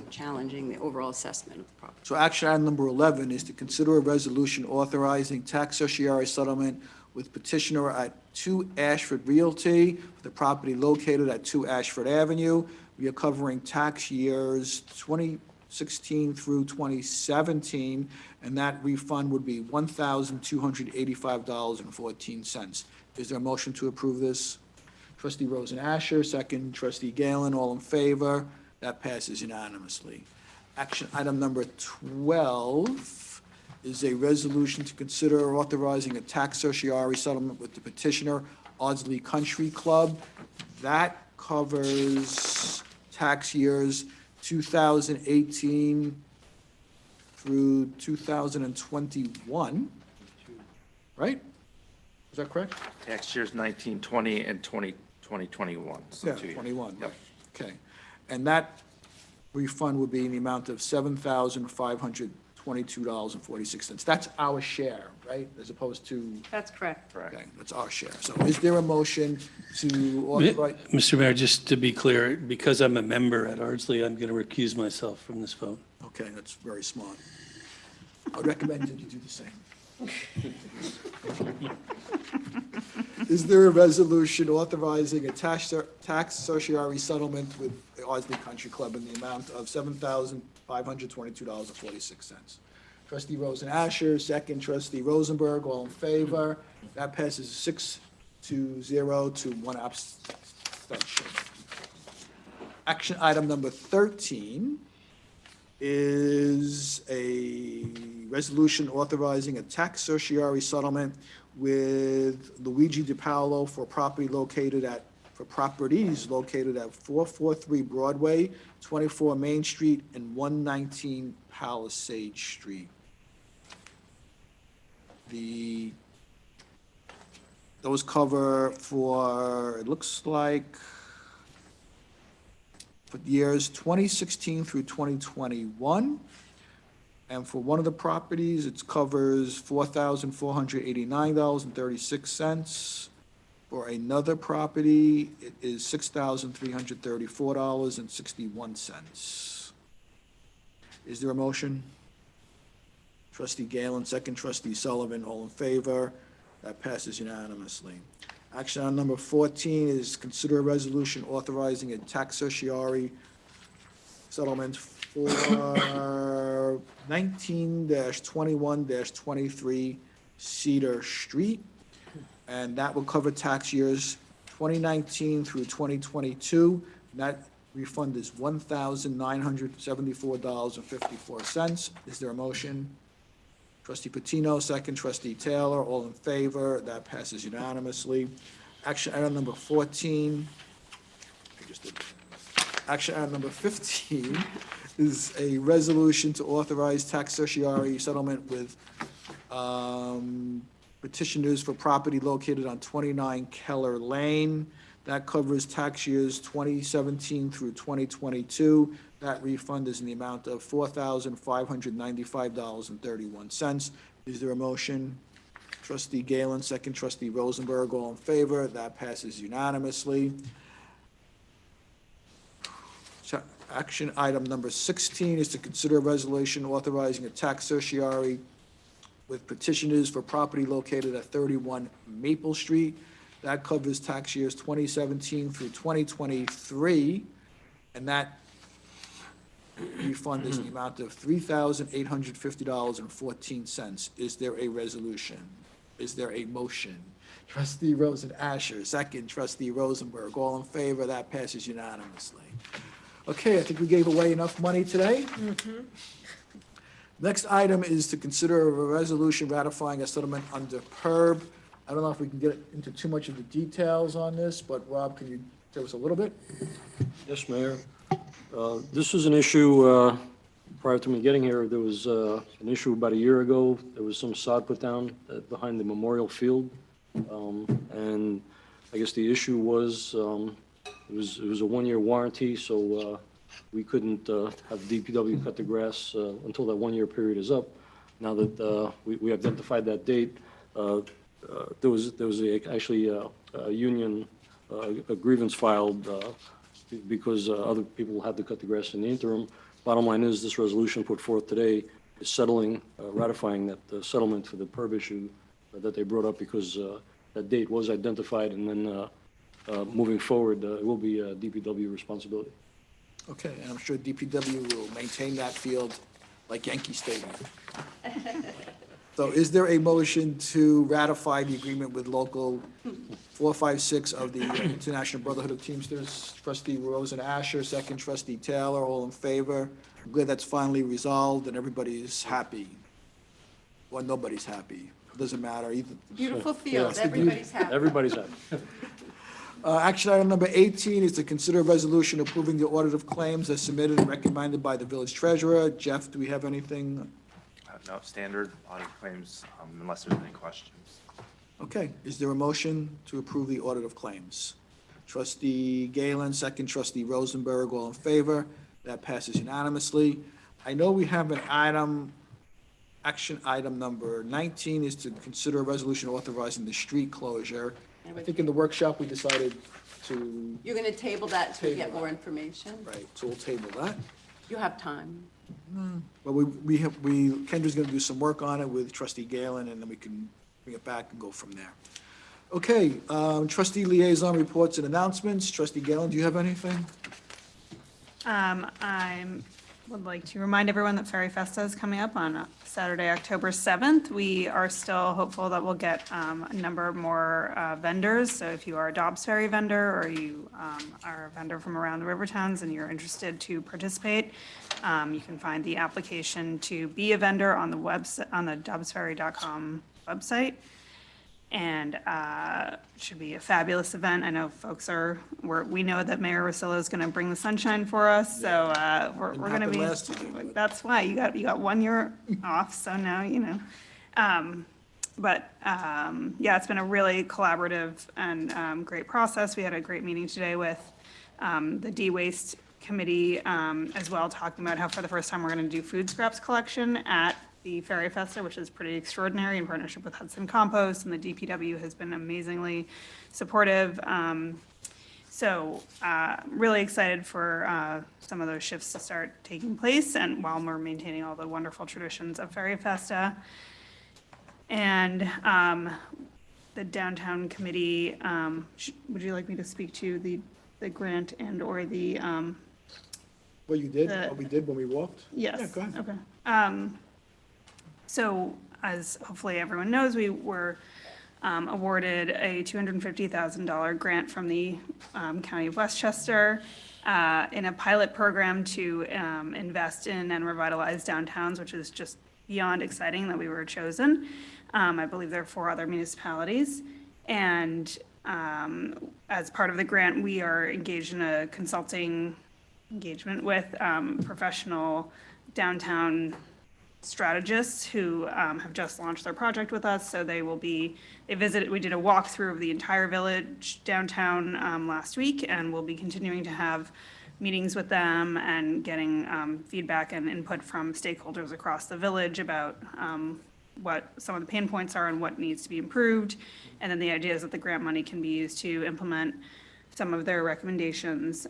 challenging the overall assessment of the property. So action item number 11 is to consider a resolution authorizing tax certiorari settlement with petitioner at 2 Ashford Realty for the property located at 2 Ashford Avenue. We are covering tax years 2016 through 2017, and that refund would be $1,285.14. Is there a motion to approve this? Trustee Rosen Asher, second. Trustee Galen, all in favor? That passes unanimously. Action item number 12 is a resolution to consider authorizing a tax certiorari settlement with the petitioner, Ardsley Country Club. That covers tax years 2018 through 2021, right? Is that correct? Tax years 19, 20, and 2021. So Yeah, 2 years. 21, Yep. okay. And that refund would be in the amount of $7,522.46. That's our share, right? As opposed to, That's correct. okay, that's our share. So is there a motion to authorize? Mr. Mayor, just to be clear, because I'm a member at Ardsley, I'm going to recuse myself from this vote. Okay, that's very smart. I would recommend that you do the same. Is there a resolution authorizing a tax certiorari settlement with the Ardsley Country Club in the amount of $7,522.46? Trustee Rosen Asher, second. Trustee Rosenberg, all in favor? That passes 6-0 to 1 abstention. Action item number 13 is a resolution authorizing a tax certiorari settlement with Luigi DiPaolo for properties located at 443 Broadway, 24 Main Street, and 119 Palisade Street. Those cover for, it looks like, for the years 2016 through 2021. And for one of the properties, it covers $4,489.36. For another property, it is $6,334.61. Is there a motion? Trustee Galen, second. Trustee Sullivan, all in favor. That passes unanimously. Action item number 14 is consider a resolution authorizing a tax certiorari settlement for 19-21-23 Cedar Street. And that will cover tax years 2019 through 2022. That refund is $1,974.54. Is there a motion? Trustee Patino, second. Trustee Taylor, all in favor. That passes unanimously. Action item number 14. Action item number 15 is a resolution to authorize tax certiorari settlement with petitioners for property located on 29 Keller Lane. That covers tax years 2017 through 2022. That refund is in the amount of $4,595.31. Is there a motion? Trustee Galen, second. Trustee Rosenberg, all in favor. That passes unanimously. Action item number 16 is to consider a resolution authorizing a tax certiorari with petitioners for property located at 31 Maple Street. That covers tax years 2017 through 2023, and that refund is in the amount of $3,850.14. Is there a resolution? Is there a motion? Trustee Rosen Asher, second. Trustee Rosenberg, all in favor. That passes unanimously. Okay, I think we gave away enough money today. Next item is to consider a resolution ratifying a settlement under PERB. I don't know if we can get into too much of the details on this, but Rob, can you tell us a little bit? Yes, Mayor. This is an issue, prior to me getting here, there was an issue about a year ago. There was some sod put down behind the memorial field. And I guess the issue was, it was a one-year warranty, so we couldn't have DPW cut the grass until that one-year period is up. Now that we identified that date, there was actually a union a grievance filed because other people had to cut the grass in the interim. Bottom line is, this resolution put forth today is settling, ratifying that settlement for the PERB issue that they brought up, because that date was identified, and then moving forward, it will be a DPW responsibility. Okay, and I'm sure DPW will maintain that field like Yankee Stadium. So is there a motion to ratify the agreement with Local 456 of the International Brotherhood of Teamsters? Trustee Rosen Asher, second. Trustee Taylor, all in favor. I'm glad that's finally resolved and everybody's happy. Well, nobody's happy. It doesn't matter either. Beautiful field, Yeah. everybody's happy. Everybody's happy. Action item number 18 is to consider a resolution approving the audit of claims as submitted and recommended by the village treasurer. Jeff, do we have anything? No, standard audit claims, unless there's any questions. Okay, is there a motion to approve the audit of claims? Trustee Galen, second. Trustee Rosenberg, all in favor. That passes unanimously. I know we have an item, action item number 19 is to consider a resolution authorizing the street closure. I think in the workshop, we decided to, You're going to table that to get Table more that. information? right, so we'll table that. You have time. But Kendra's gonna do some work on it with Trustee Galen, and then we can bring it back and go from there. Okay, trustee liaison reports and announcements. Trustee Galen, do you have anything? I would like to remind everyone that Ferry Festa is coming up on Saturday, October 7th. We are still hopeful that we'll get a number more vendors. So if you are a Dobbs Ferry vendor, or you are a vendor from around the river towns and you're interested to participate, you can find the application to be a vendor on the website, on the dobbsferry.com website. And should be a fabulous event. I know folks we know that Mayor Rosillo is going to bring the sunshine for us, so we're Didn't going to happen be. last time, but- That's why, you got 1 year off, so now you know. Yeah, it's been a really collaborative and great process. We had a great meeting today with the D-Waste Committee as well, talking about how for the first time we're going to do food scraps collection at the Ferry Festa, which is pretty extraordinary in partnership with Hudson Compost, and the DPW has been amazingly supportive. Really excited for some of those shifts to start taking place, and while we're maintaining all the wonderful traditions of Ferry Festa. And the downtown committee, would you like me to speak to the grant and/or the? What you did, what we did when we walked? Yes. Yeah, go ahead. Okay. So as hopefully everyone knows, we were awarded a $250,000 grant from the County of Westchester in a pilot program to invest in and revitalize downtowns, which is just beyond exciting that we were chosen. I believe there are 4 other municipalities. And as part of the grant, we are engaged in a consulting engagement with professional downtown strategists who have just launched their project with us. So we did a walkthrough of the entire village downtown last week, and we'll be continuing to have meetings with them and getting feedback and input from stakeholders across the village about what some of the pain points are and what needs to be improved. And then the idea is that the grant money can be used to implement some of their recommendations.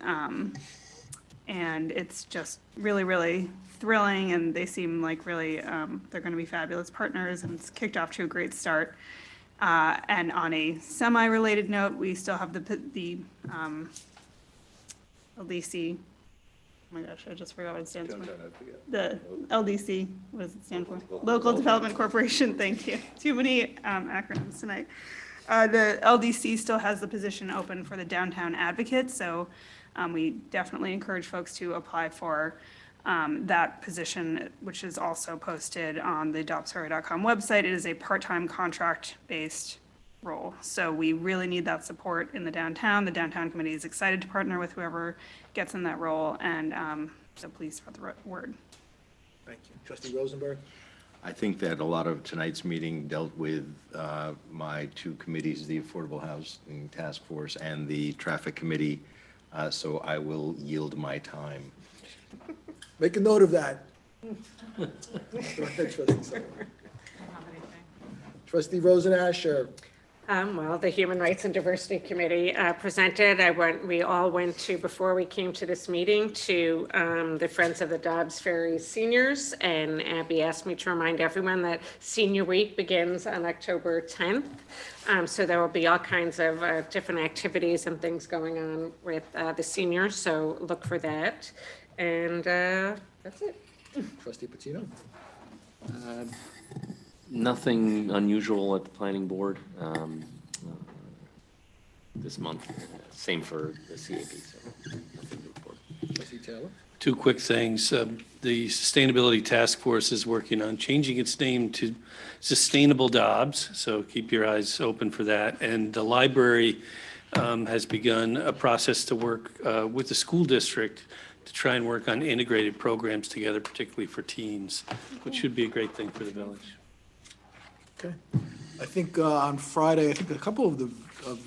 And it's just really, really thrilling, and they seem like really, they're going to be fabulous partners, and it's kicked off to a great start. And on a semi-related note, we still have the LDC, oh my gosh, I just forgot what it stands for. The LDC, what does it stand for? Local Development Corporation, thank you. Too many acronyms tonight. The LDC still has the position open for the downtown advocate, so we definitely encourage folks to apply for that position, which is also posted on the adoptferry.com website. It is a part-time contract-based role. So we really need that support in the downtown. The downtown committee is excited to partner with whoever gets in that role, and so please spread the word. Thank you. Trustee Rosenberg? I think that a lot of tonight's meeting dealt with my 2 committees, the Affordable Housing Task Force and the Traffic Committee, so I will yield my time. Make a note of that. Go ahead, Trustee Sullivan. Trustee Rosen-Asher. Well, the Human Rights and Diversity Committee presented. We all went to, before we came to this meeting, to the Friends of the Dobbs Ferry Seniors, and Abby asked me to remind everyone that Senior Week begins on October 10th. So there will be all kinds of different activities and things going on with the seniors, so look for that. And that's it. Trustee Patino? Nothing unusual at the planning board this month. Same for the CAB. So nothing to report. Trustee Taylor? 2 quick things. The Sustainability Task Force is working on changing its name to Sustainable Dobbs, so keep your eyes open for that. And the library has begun a process to work with the school district to try and work on integrated programs together, particularly for teens, which should be a great thing for the village. Okay. I think on Friday, I think a couple of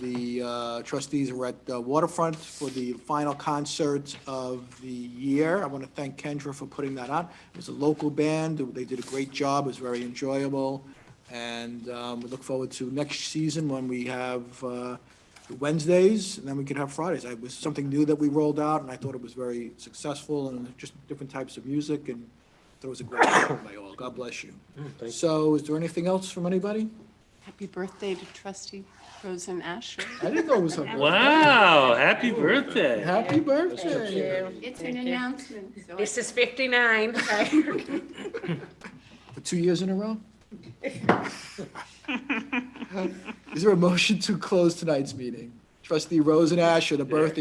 the trustees were at the Waterfront for the final concert of the year. I want to thank Kendra for putting that on. It was a local band. They did a great job. It was very enjoyable. And we look forward to next season when we have Wednesdays, and then we can have Fridays. It was something new that we rolled out, and I thought it was very successful, and just different types of music, and I thought it was a great job by all. God bless you. So is there anything else from anybody? Happy birthday to Trustee Rosen-Asher. I didn't know it was her birthday. Wow, happy birthday. Happy birthday. It's an announcement. So This is 59. For 2 years in a row? Is there a motion to close tonight's meeting? Trustee Rosen-Asher, the birthday